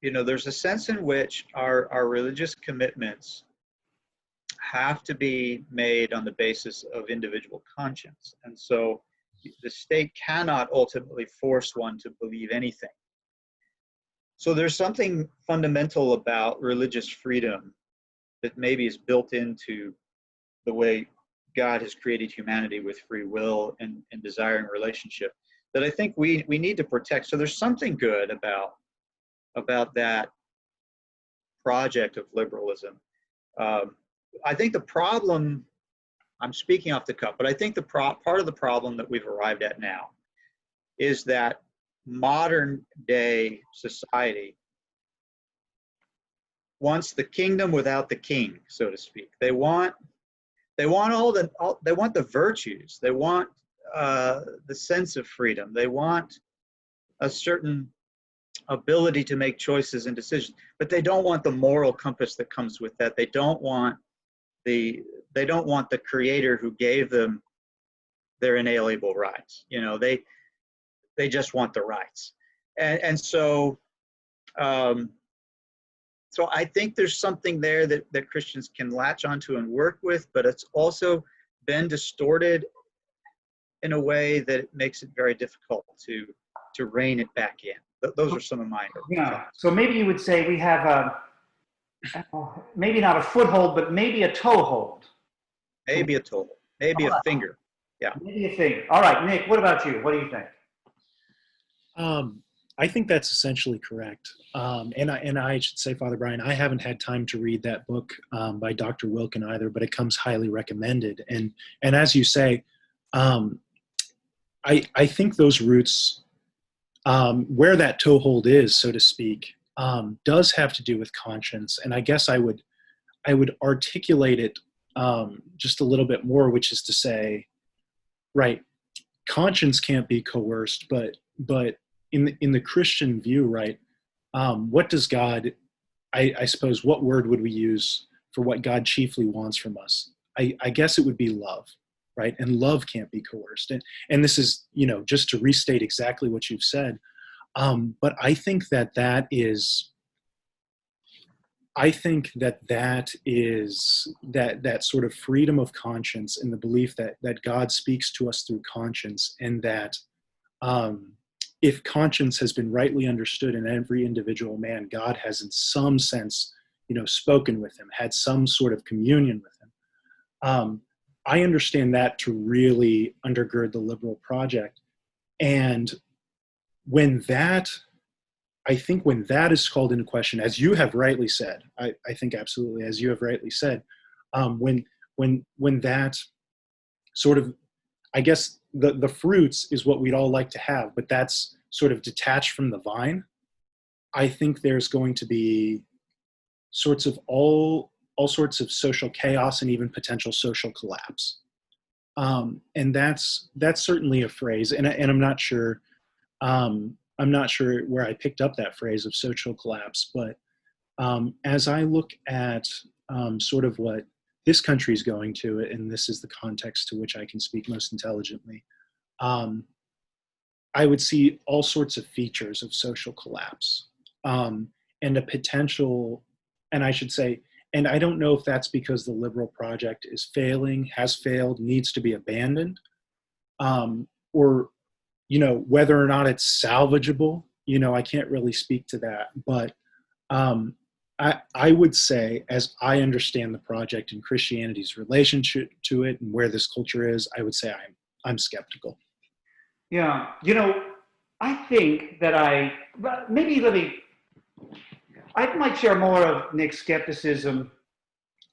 Speaker 4: you know, there's a sense in which our religious commitments have to be made on the basis of individual conscience. And so the state cannot ultimately force one to believe anything. So there's something fundamental about religious freedom that maybe is built into the way God has created humanity with free will and desiring relationship that I think we need to protect. So there's something good about that project of liberalism. I think the problem, I'm speaking off the cuff, but I think part of the problem that we've arrived at now is that modern day society wants the kingdom without the king, so to speak. They want the virtues. They want the sense of freedom. They want a certain ability to make choices and decisions, but they don't want the moral compass that comes with that. They don't want the creator who gave them their inalienable rights. You know, they just want the rights. And so so I think there's something there that Christians can latch onto and work with, but it's also been distorted in a way that makes it very difficult to rein it back in. Those are some of mine.
Speaker 3: Yeah. So maybe you would say we have maybe not a foothold, but maybe a toehold.
Speaker 4: Maybe a toehold. Maybe a finger. Yeah.
Speaker 3: Maybe a finger. All right, Nick, what about you? What do you think?
Speaker 5: I think that's essentially correct. And I should say, Father Bryan, I haven't had time to read that book by Dr. Wilkin either, but it comes highly recommended. And as you say, I think those roots, where that toehold is, so to speak, does have to do with conscience. And I guess I would articulate it just a little bit more, which is to say, right, conscience can't be coerced, but in the Christian view, right, what does God, I suppose, what word would we use for what God chiefly wants from us? I guess it would be love, right? And love can't be coerced. And this is, just to restate exactly what you've said. But I think that is that sort of freedom of conscience and the belief that God speaks to us through conscience, and that if conscience has been rightly understood in every individual man, God has in some sense, spoken with him, had some sort of communion with him. I understand that to really undergird the liberal project. And I think when that is called into question, as you have rightly said, I think absolutely, as you have rightly said, when that sort of, I guess the fruits is what we'd all like to have, but that's sort of detached from the vine, I think there's going to be all sorts of social chaos and even potential social collapse. And that's certainly a phrase, and I'm not sure, where I picked up that phrase of social collapse, but as I look at sort of what this country is going to, and this is the context to which I can speak most intelligently, I would see all sorts of features of social collapse, and a potential, and I should say, and I don't know if that's because the liberal project is failing, has failed, needs to be abandoned, or whether or not it's salvageable, I can't really speak to that. But I would say, as I understand the project and Christianity's relationship to it and where this culture is, I would say I'm skeptical.
Speaker 3: Yeah, I think that I might share more of Nick's skepticism.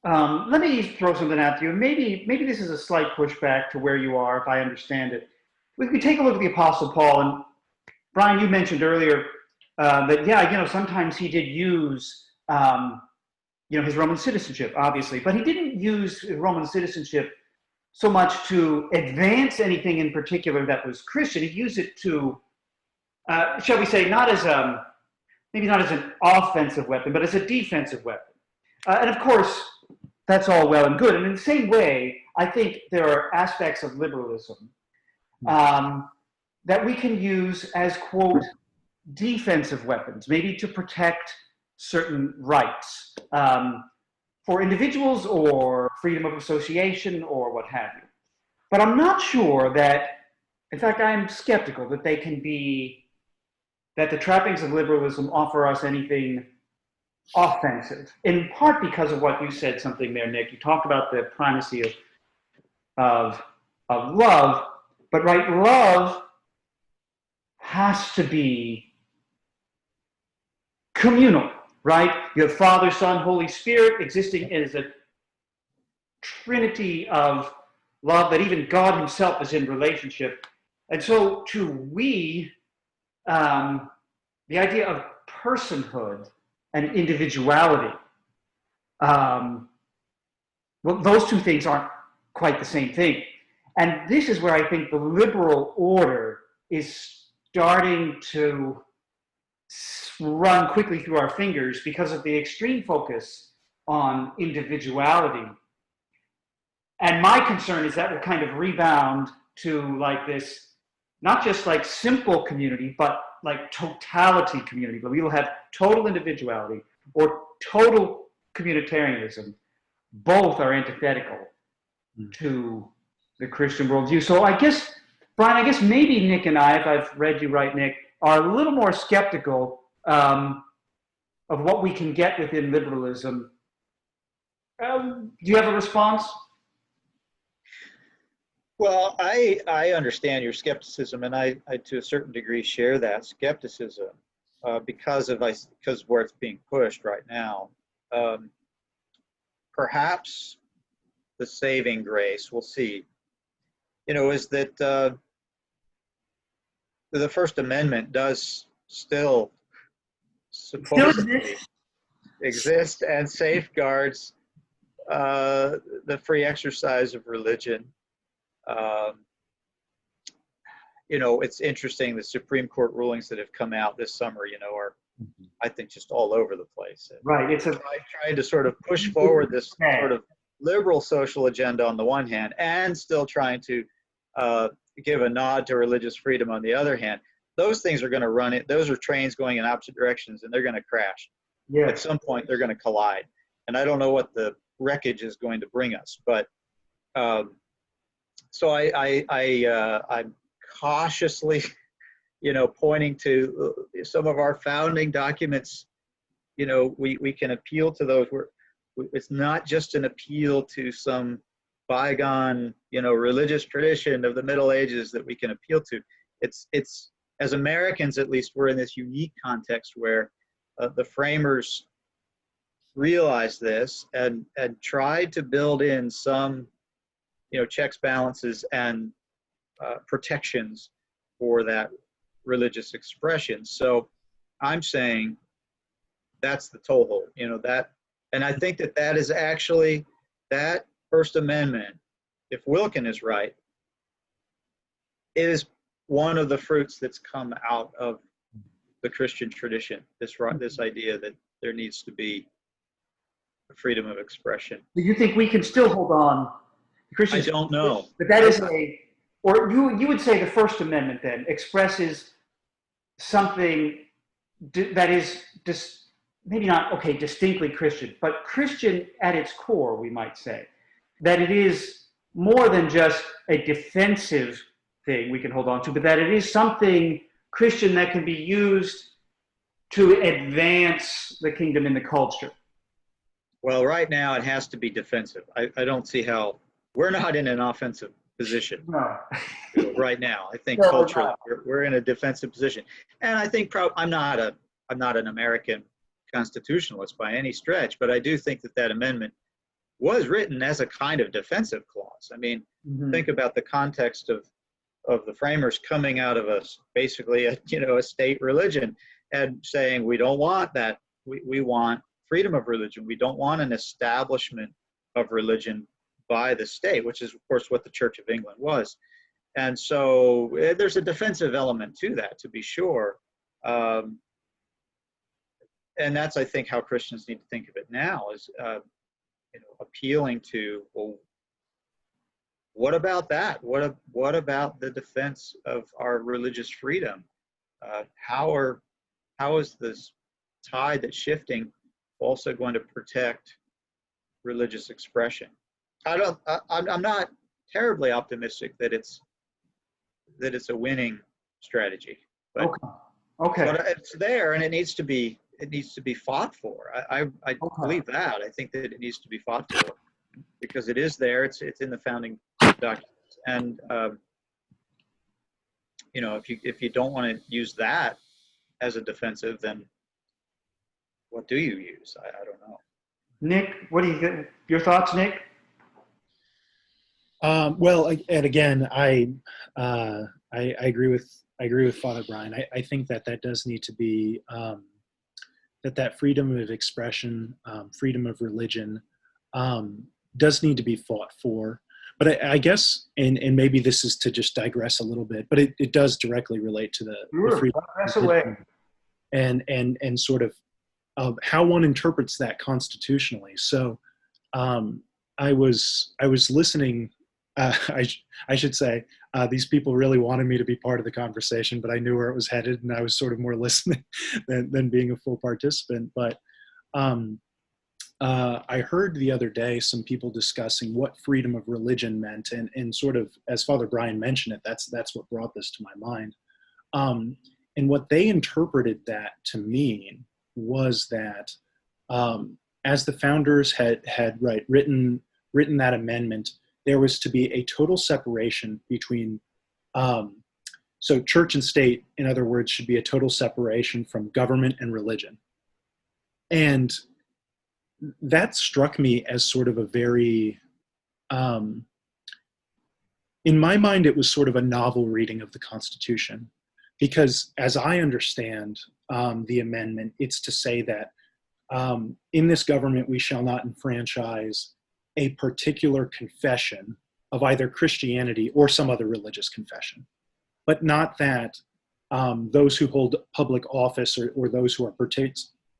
Speaker 3: Let me throw something out to you. Maybe this is a slight pushback to where you are, if I understand it. We can take a look at the Apostle Paul, and Bryan, you mentioned earlier that sometimes he did use his Roman citizenship, obviously, but he didn't use his Roman citizenship so much to advance anything in particular that was Christian. He used it to, shall we say, maybe not as an offensive weapon, but as a defensive weapon. And of course, that's all well and good. And in the same way, I think there are aspects of liberalism that we can use as, quote, defensive weapons, maybe to protect certain rights for individuals or freedom of association or what have you. But I'm not sure that, in fact, I'm skeptical that that the trappings of liberalism offer us anything offensive, in part because of what you said something there, Nick. You talked about the primacy of love, but right, love has to be communal, right? You have Father, Son, Holy Spirit existing as a trinity of love that even God himself is in relationship. And so the idea of personhood and individuality, those two things aren't quite the same thing. And this is where I think the liberal order is starting to run quickly through our fingers because of the extreme focus on individuality. And my concern is that will kind of rebound to like this, not just like simple community, but like totality community, but we will have total individuality or total communitarianism. Both are antithetical to the Christian worldview. So I guess, Bryan, maybe Nick and I, if I've read you right, Nick, are a little more skeptical of what we can get within liberalism. Do you have a response?
Speaker 4: Well, I understand your skepticism, and I to a certain degree share that skepticism because where it's being pushed right now. Um, Perhaps the saving grace, we'll see, is that the First Amendment does still
Speaker 3: Still
Speaker 4: supposedly
Speaker 3: exists.
Speaker 4: exist and safeguards the free exercise of religion. Um, it's interesting, the Supreme Court rulings that have come out this summer, are, I think, just all over the place. And
Speaker 3: Right. It's a
Speaker 4: trying to sort of push forward this sort of liberal social agenda on the one hand, and still trying to give a nod to religious freedom on the other hand. Those things are going to run it. Those are trains going in opposite directions, and they're going to crash.
Speaker 3: yeah.
Speaker 4: At some point, they're going to collide. And I don't know what the wreckage is going to bring us, but so I'm cautiously, pointing to some of our founding documents. We can appeal to those. It's not just an appeal to some bygone, religious tradition of the Middle Ages that we can appeal to. It's as Americans, at least, we're in this unique context where the framers realized this and tried to build in some, checks, balances, and protections for that religious expression. So I'm saying that's the toehold, that, and I think that is actually, that First Amendment, if Wilkin is right, is one of the fruits that's come out of the Christian tradition, this idea that there needs to be freedom of expression.
Speaker 3: Do you think we can still hold on? Christians,
Speaker 4: I don't know.
Speaker 3: But that is or you would say the First Amendment then expresses something that is maybe not, distinctly Christian, but Christian at its core, we might say. That it is more than just a defensive thing we can hold on to, but that it is something Christian that can be used to advance the kingdom in the culture.
Speaker 4: Well, right now it has to be defensive. I don't see how, we're not in an offensive position.
Speaker 3: No.
Speaker 4: Right now. I think
Speaker 3: No,
Speaker 4: culturally we're in a defensive position. And I think I'm not an American constitutionalist by any stretch, but I do think that amendment was written as a kind of defensive clause. I mean, think about the context of the framers coming out of basically a state religion and saying, we don't want that. We want freedom of religion. We don't want an establishment of religion by the state, which is, of course, what the Church of England was. And so there's a defensive element to that, to be sure. And that's, I think, how Christians need to think of it now, is appealing to, well, what about that? What about the defense of our religious freedom? How is this tide that's shifting also going to protect religious expression? I'm not terribly optimistic that it's a winning strategy, but
Speaker 3: Okay.
Speaker 4: but it's there, and it needs to be fought for. I believe that. I think that it needs to be fought for because it is there. It's in the founding documents, and if you don't want to use that as a defensive, then what do you use? I don't know.
Speaker 3: Nick, what do you think? Your thoughts, Nick?
Speaker 5: Well, and again, I agree with Father Bryan. I think that does need to be that freedom of expression, freedom of religion, does need to be fought for. But I guess, and maybe this is to just digress a little bit, but it does directly relate to the freedom of religion and sort of how one interprets that constitutionally. So I was listening. I should say these people really wanted me to be part of the conversation, but I knew where it was headed, and I was sort of more listening than being a full participant. But I heard the other day some people discussing what freedom of religion meant, and sort of, as Father Bryan mentioned it, that's what brought this to my mind. And what they interpreted that to mean was that as the founders had written that amendment, there was to be a total separation between, so church and state, in other words, should be a total separation from government and religion. And that struck me as sort of a very, in my mind, it was sort of a novel reading of the Constitution, because as I understand the amendment, it's to say that in this government, we shall not enfranchise a particular confession of either Christianity or some other religious confession, but not that those who hold public office or those who are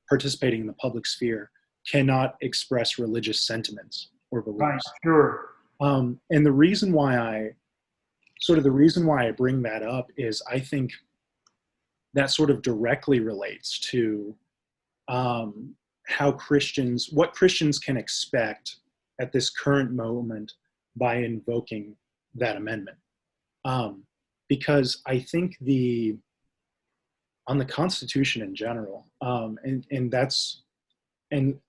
Speaker 5: participating in the public sphere cannot express religious sentiments or beliefs.
Speaker 3: Right, sure.
Speaker 5: And the reason why I bring that up is I think that sort of directly relates to what Christians can expect at this current moment by invoking that amendment. Because I think on the Constitution in general, and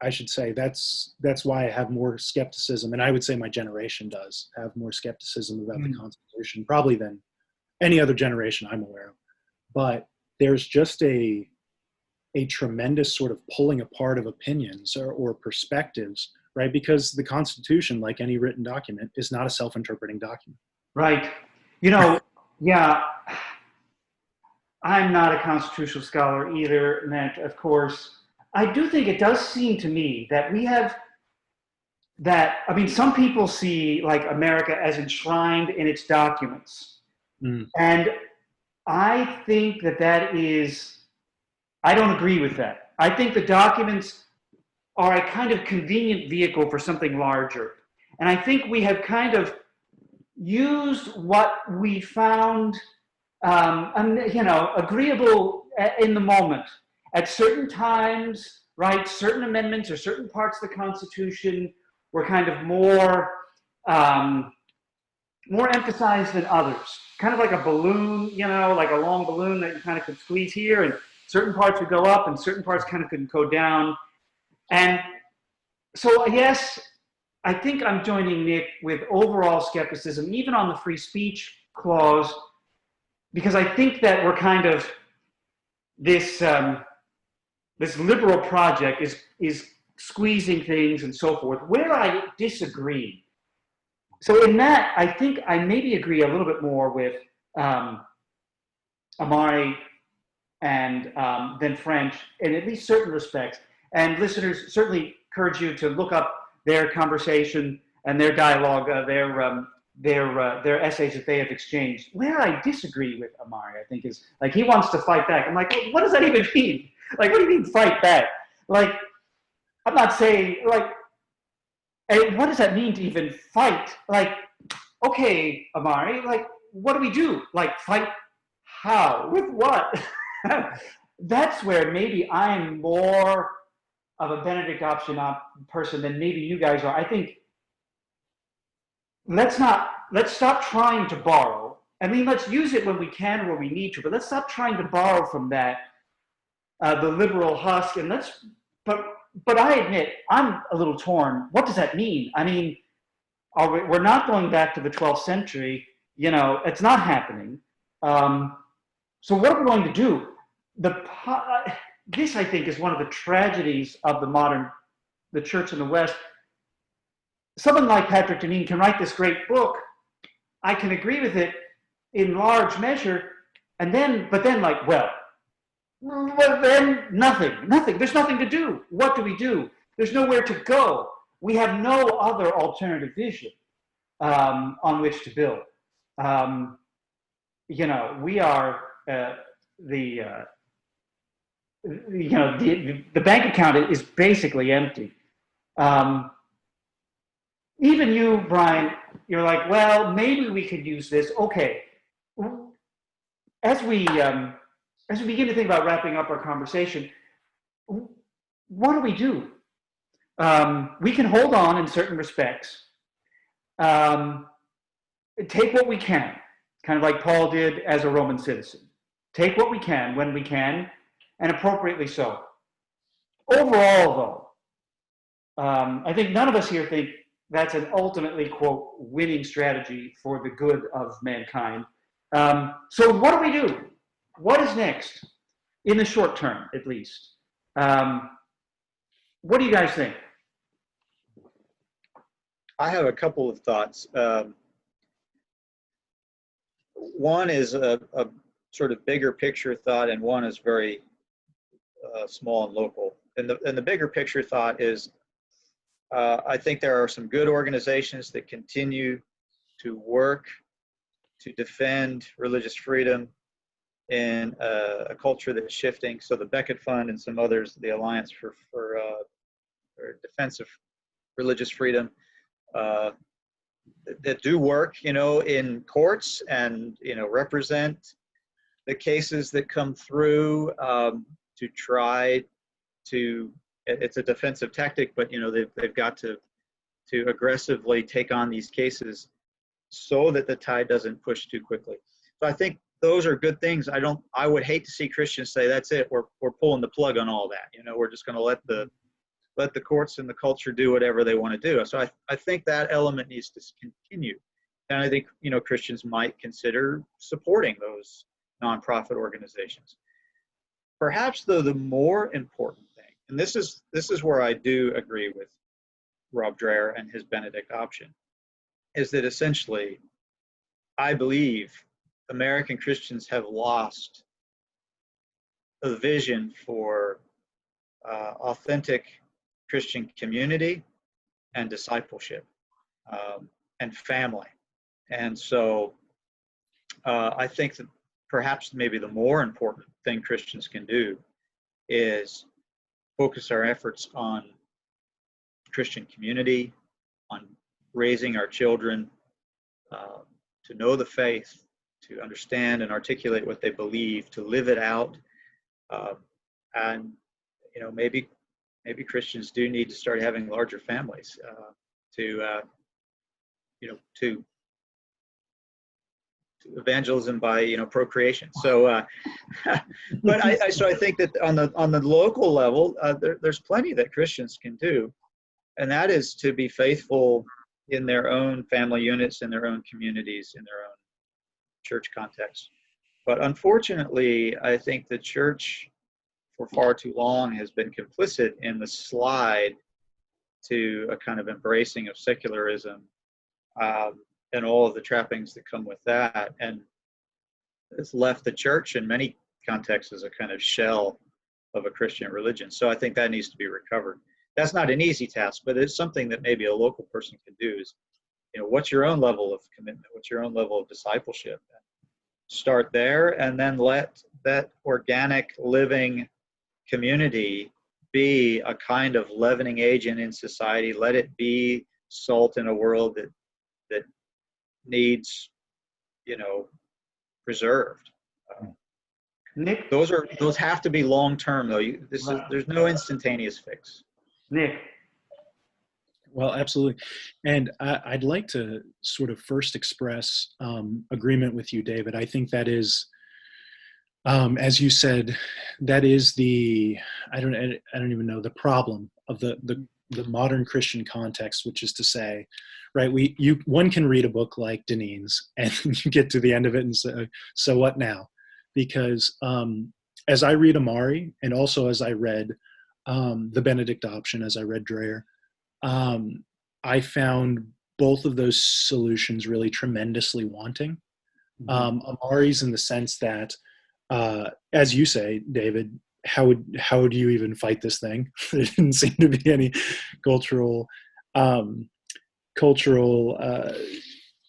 Speaker 5: I should say that's why I have more skepticism, and I would say my generation does have more skepticism about the Constitution, probably than any other generation I'm aware of. But there's just a tremendous sort of pulling apart of opinions or perspectives, right? Because the Constitution, like any written document, is not a self-interpreting document.
Speaker 3: Right. You know, yeah, I'm not a constitutional scholar either, Matt, of course. I do think it does seem to me that we have that, I mean, some people see like America as enshrined in its documents. And I think that is, I don't agree with that. I think the documents are a kind of convenient vehicle for something larger. And I think we have kind of used what we found, agreeable in the moment. At certain times, right, certain amendments or certain parts of the Constitution were kind of more emphasized than others. Kind of like a balloon, like a long balloon that you kind of could squeeze here, and certain parts would go up and certain parts kind of could go down. And so, yes, I think I'm joining Nick with overall skepticism, even on the free speech clause, because I think that we're kind of this liberal project is squeezing things and so forth. Where I disagree, so in that, I think I maybe agree a little bit more with Amari and than French in at least certain respects. And listeners, certainly encourage you to look up their conversation and their dialogue, their essays that they have exchanged. Where I disagree with Amari, I think, is like he wants to fight back. I'm like, well, what does that even mean? Like, what do you mean fight back? Like, I'm not saying, like, and what does that mean to even fight? Like, okay, Amari, like, what do we do? Like, fight how? With what? That's where maybe I'm more of a Benedict Option person than maybe you guys are. I think let's stop trying to borrow. I mean, let's use it when we can, where we need to, but let's stop trying to borrow from that, the liberal husk, and but I admit, I'm a little torn. What does that mean? I mean, we're not going back to the 12th century. It's not happening. So what are we going to do? This, I think, is one of the tragedies of the church in the West. Someone like Patrick Deneen can write this great book. I can agree with it in large measure, but then nothing. There's nothing to do. What do we do? There's nowhere to go. We have no other alternative vision on which to build. We are the bank account is basically empty. Even you, Bryan, you're like, well, maybe we could use this. Okay. As we begin to think about wrapping up our conversation, what do we do? We can hold on in certain respects. Take what we can, kind of like Paul did as a Roman citizen. Take what we can when we can, and appropriately so. Overall, though, I think none of us here think that's an ultimately, quote, winning strategy for the good of mankind. So what do we do? What is next? In the short term, at least. What do you guys think?
Speaker 4: I have a couple of thoughts. One is a sort of bigger picture thought, and one is very small and local. And the bigger picture thought is, I think there are some good organizations that continue to work to defend religious freedom in a culture that's shifting. So the Becket Fund and some others, the Alliance for Defense of Religious Freedom, that do work, in courts and, represent the cases that come through, to try to, it's a defensive tactic, but, they've got to aggressively take on these cases so that the tide doesn't push too quickly. So I think those are good things. I would hate to see Christians say, that's it, we're pulling the plug on all that. We're just going to let the courts and the culture do whatever they want to do. So I think that element needs to continue. And I think, Christians might consider supporting those nonprofit organizations. Perhaps, though, the more important thing, and this is where I do agree with Rob Dreher and his Benedict Option, is that essentially, I believe American Christians have lost a vision for authentic Christian community and discipleship, and family. And so I think that perhaps maybe the more important thing Christians can do is focus our efforts on Christian community, on raising our children to know the faith, to understand and articulate what they believe, to live it out. And, maybe Christians do need to start having larger families to evangelism by procreation. So, but I think that on the local level, there's plenty that Christians can do, and that is to be faithful in their own family units, in their own communities, in their own church context. But unfortunately, I think the church for far too long has been complicit in the slide to a kind of embracing of secularism, and all of the trappings that come with that. And it's left the church in many contexts as a kind of shell of a Christian religion. So I think that needs to be recovered. That's not an easy task, but it's something that maybe a local person can do is, what's your own level of commitment? What's your own level of discipleship? Start there, and then let that organic living community be a kind of leavening agent in society. Let it be salt in a world that needs, preserved.
Speaker 3: Nick?
Speaker 4: Those have to be long term, though. There's no instantaneous fix.
Speaker 3: Nick?
Speaker 5: Well, absolutely. And I'd like to sort of first express agreement with you, David. I think that is, as you said, that is I don't even know, the problem of the modern Christian context, which is to say, right, one can read a book like Deneen's and you get to the end of it and say, so what now? Because as I read Amari, and also as I read the Benedict Option, as I read Dreher, I found both of those solutions really tremendously wanting. Amari's in the sense that, as you say, David, how would you even fight this thing? There didn't seem to be any cultural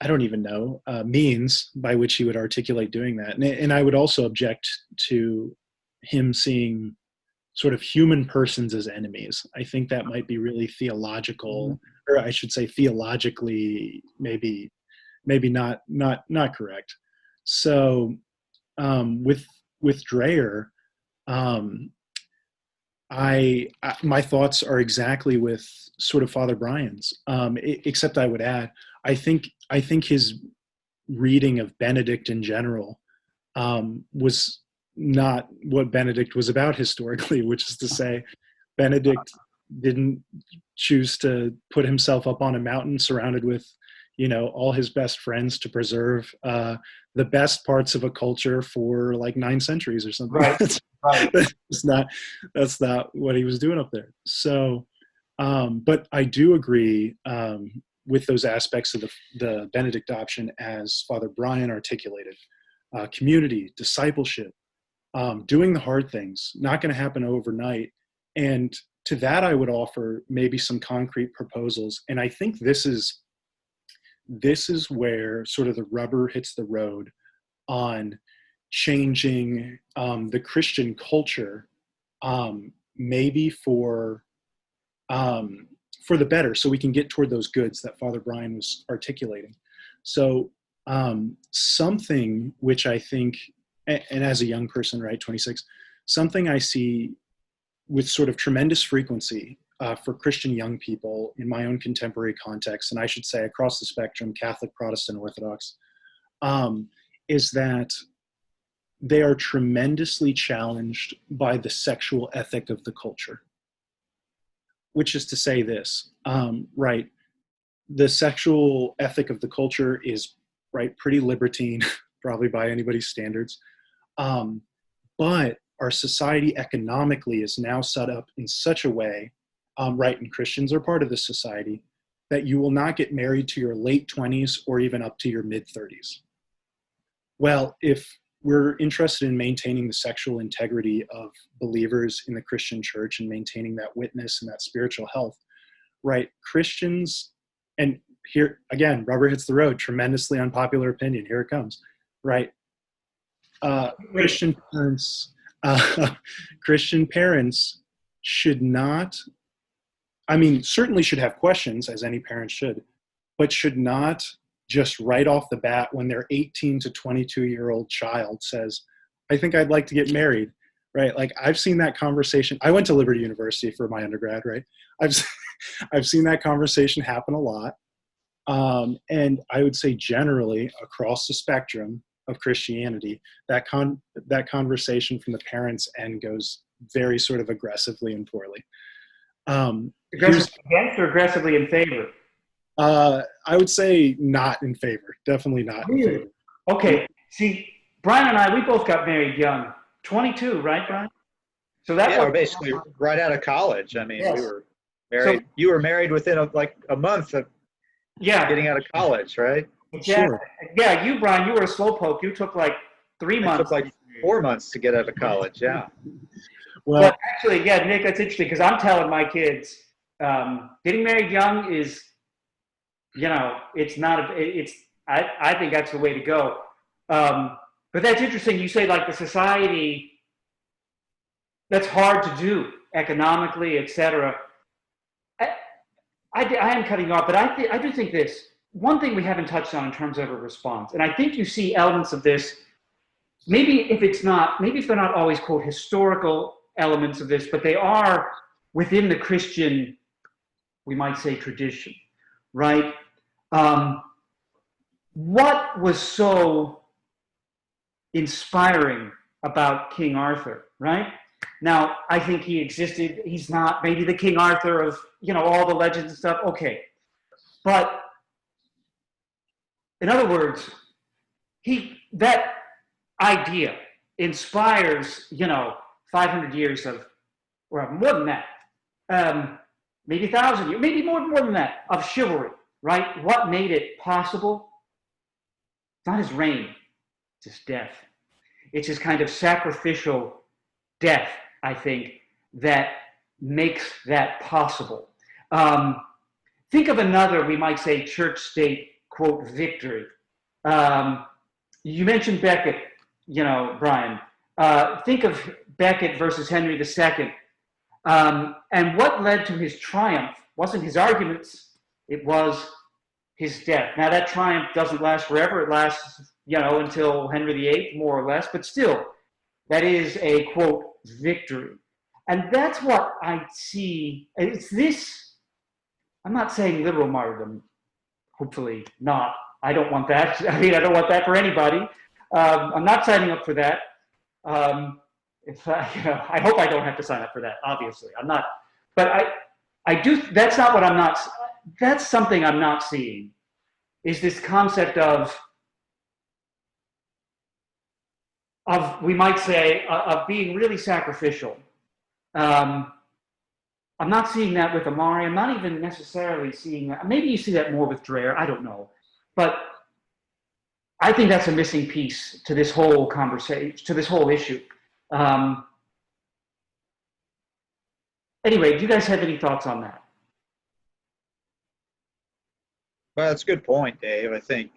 Speaker 5: I don't even know, means by which he would articulate doing that. And I would also object to him seeing sort of human persons as enemies. I think that might be really theological, or I should say theologically, maybe not correct. So with Dreher, my thoughts are exactly with sort of Father Bryan's, except I would add, I think his reading of Benedict in general was not what Benedict was about historically, which is to say, Benedict didn't choose to put himself up on a mountain surrounded with, all his best friends to preserve the best parts of a culture for like 9 centuries or something.
Speaker 3: Right. Right.
Speaker 5: That's not what he was doing up there. So, but I do agree with those aspects of the Benedict Option as Father Bryan articulated. Community, discipleship, doing the hard things, not going to happen overnight. And to that, I would offer maybe some concrete proposals. And I think this is where sort of the rubber hits the road on changing the Christian culture, maybe for the better, so we can get toward those goods that Father Bryan was articulating. So something which I think, and as a young person, right, 26, something I see with sort of tremendous frequency for Christian young people in my own contemporary context, and I should say across the spectrum, Catholic, Protestant, Orthodox, is that they are tremendously challenged by the sexual ethic of the culture. Which is to say this, right, the sexual ethic of the culture is, right, pretty libertine, probably by anybody's standards. But our society economically is now set up in such a way, right, and Christians are part of this society, that you will not get married to your late 20s or even up to your mid 30s. Well, if we're interested in maintaining the sexual integrity of believers in the Christian church and maintaining that witness and that spiritual health, right, Christians, and here, again, rubber hits the road, tremendously unpopular opinion, here it comes, right? Christian parents should not, certainly should have questions, as any parent should, but should not just right off the bat when their 18 to 22-year-old child says, I think I'd like to get married, right? Like, I've seen that conversation. I went to Liberty University for my undergrad, right? I've seen that conversation happen a lot. And I would say generally across the spectrum of Christianity, that conversation from the parents' end goes very sort of aggressively and poorly.
Speaker 3: Aggressively against or aggressively in favor?
Speaker 5: I would say not in favor. Definitely not in favor.
Speaker 3: Okay. See, Bryan and I, we both got married young. 22, right, Bryan? So that
Speaker 4: we're basically right out of college.
Speaker 3: Yes.
Speaker 4: We were married. So, you were married within a month of getting out of college, right?
Speaker 3: Exactly.
Speaker 5: Sure.
Speaker 3: Yeah, you, Bryan, you were a slowpoke. You took like 3 months.
Speaker 4: It took like 4 months to get out of college, yeah.
Speaker 3: Well, actually, yeah, Nick, that's interesting because I'm telling my kids, getting married young is, it's not, I think that's the way to go. But that's interesting. You say like the society, that's hard to do economically, etc. I am cutting off, but I do think this. One thing we haven't touched on in terms of a response, and I think you see elements of this, maybe if they're not always, quote, historical elements of this, but they are within the Christian, we might say, tradition, right? What was so inspiring about King Arthur, right? Now, I think he existed. He's not maybe the King Arthur of, all the legends and stuff. Okay. But in other words, that idea inspires, 500 years of, or more than that, maybe 1,000 years, maybe more than that, of chivalry, right? What made it possible? Not his reign, it's his death. It's his kind of sacrificial death, I think, that makes that possible. Think of another, we might say, church-state, quote, victory. You mentioned Becket, Bryan. Think of Becket versus Henry II. And what led to his triumph wasn't his arguments, it was his death. Now, that triumph doesn't last forever. It lasts, until Henry VIII, more or less. But still, that is a, quote, victory. And that's what I see. It's this, I'm not saying literal martyrdom. Hopefully not. I don't want that. I don't want that for anybody. I'm not signing up for that. I hope I don't have to sign up for that, obviously. I'm not. But That's not what I'm not. That's something I'm not seeing. Is this concept of we might say of being really sacrificial. I'm not seeing that with Amari. I'm not even necessarily seeing that. Maybe you see that more with Dreher. I don't know. But I think that's a missing piece to this whole conversation, to this whole issue. Anyway, do you guys have any thoughts on that?
Speaker 4: Well, that's a good point, Dave. I think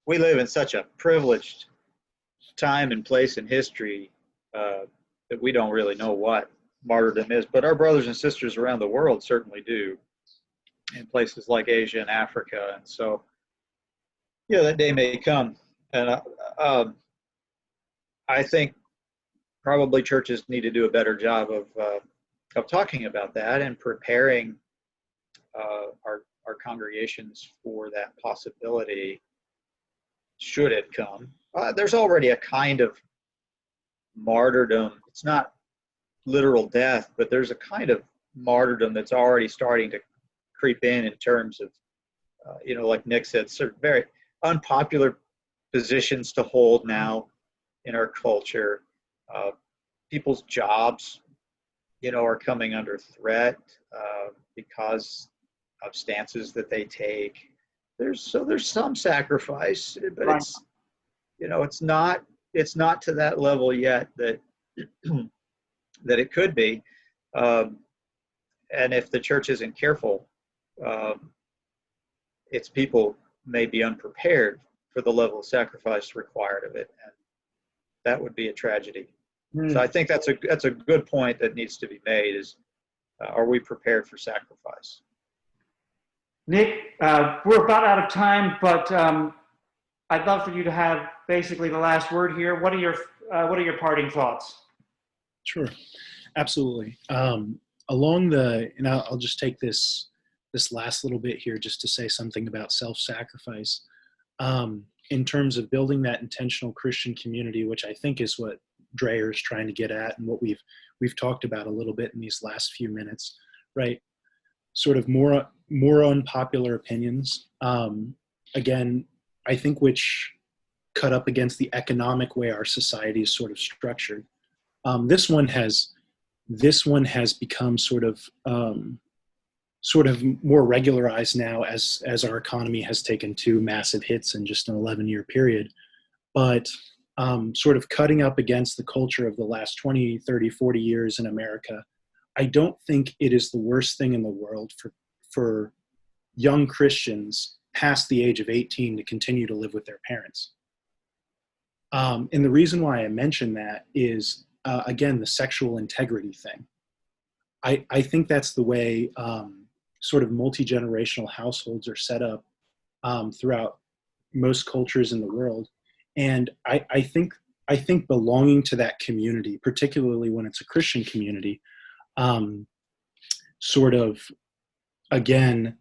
Speaker 4: we live in such a privileged time and place in history that we don't really know what martyrdom is, but our brothers and sisters around the world certainly do, in places like Asia and Africa. And so, yeah, that day may come. And I think probably churches need to do a better job of talking about that and preparing our congregations for that possibility should it come. There's already a kind of martyrdom. It's not literal death, but there's a kind of martyrdom that's already starting to creep in terms of, like Nick said, sort of very unpopular positions to hold now in our culture. People's jobs, are coming under threat because of stances that they take. There's some sacrifice, but
Speaker 3: Right.
Speaker 4: it's not to that level yet that that it could be. And if the church isn't careful, its people may be unprepared for the level of sacrifice required of it, and that would be a tragedy. So I think that's a good point that needs to be made is, are we prepared for sacrifice?
Speaker 3: Nick, we're about out of time, but I'd love for you to have basically the last word here. What are your parting thoughts?
Speaker 5: Sure, absolutely. And I'll just take this last little bit here just to say something about self-sacrifice. In terms of building that intentional Christian community, which I think is what Dreher is trying to get at, and what we've talked about a little bit in these last few minutes, right? Sort of more unpopular opinions. Again, I think which cut up against the economic way our society is sort of structured. This one has become sort of more regularized now as our economy has taken two massive hits in just an 11-year period. But sort of cutting up against the culture of the last 20, 30, 40 years in America, I don't think it is the worst thing in the world for young Christians past the age of 18 to continue to live with their parents. And the reason why I mention that is, again, the sexual integrity thing. I think that's the way sort of multi-generational households are set up throughout most cultures in the world. And I think belonging to that community, particularly when it's a Christian community, sort of again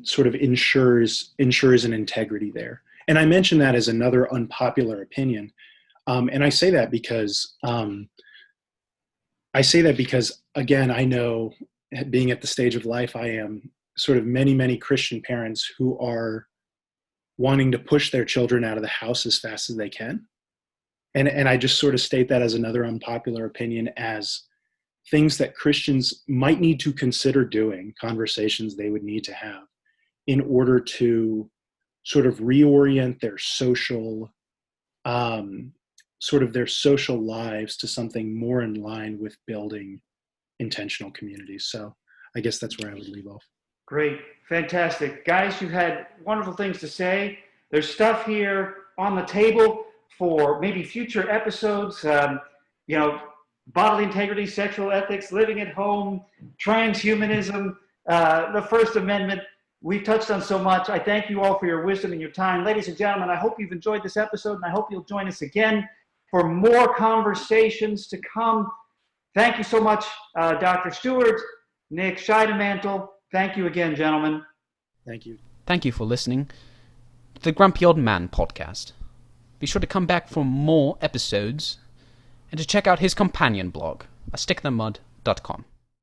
Speaker 5: sort of ensures an integrity there. And I mention that as another unpopular opinion. And I say that because again, I know, being at the stage of life I am, sort of many Christian parents who are wanting to push their children out of the house as fast as they can. And I just sort of state that as another unpopular opinion, as things that Christians might need to consider doing, conversations they would need to have in order to sort of reorient their social lives to something more in line with building intentional communities. So I guess that's where I would leave off.
Speaker 3: Great. Fantastic. Guys, you've had wonderful things to say. There's stuff here on the table for maybe future episodes, bodily integrity, sexual ethics, living at home, transhumanism, the First Amendment. We've touched on so much. I thank you all for your wisdom and your time. Ladies and gentlemen, I hope you've enjoyed this episode, and I hope you'll join us again for more conversations to come. Thank you so much, Dr. Stewart, Nick Scheidemantel. Thank you again, gentlemen.
Speaker 5: Thank you.
Speaker 2: Thank you for listening to the Grumpy Old Man podcast. Be sure to come back for more episodes and to check out his companion blog, astickthemud.com.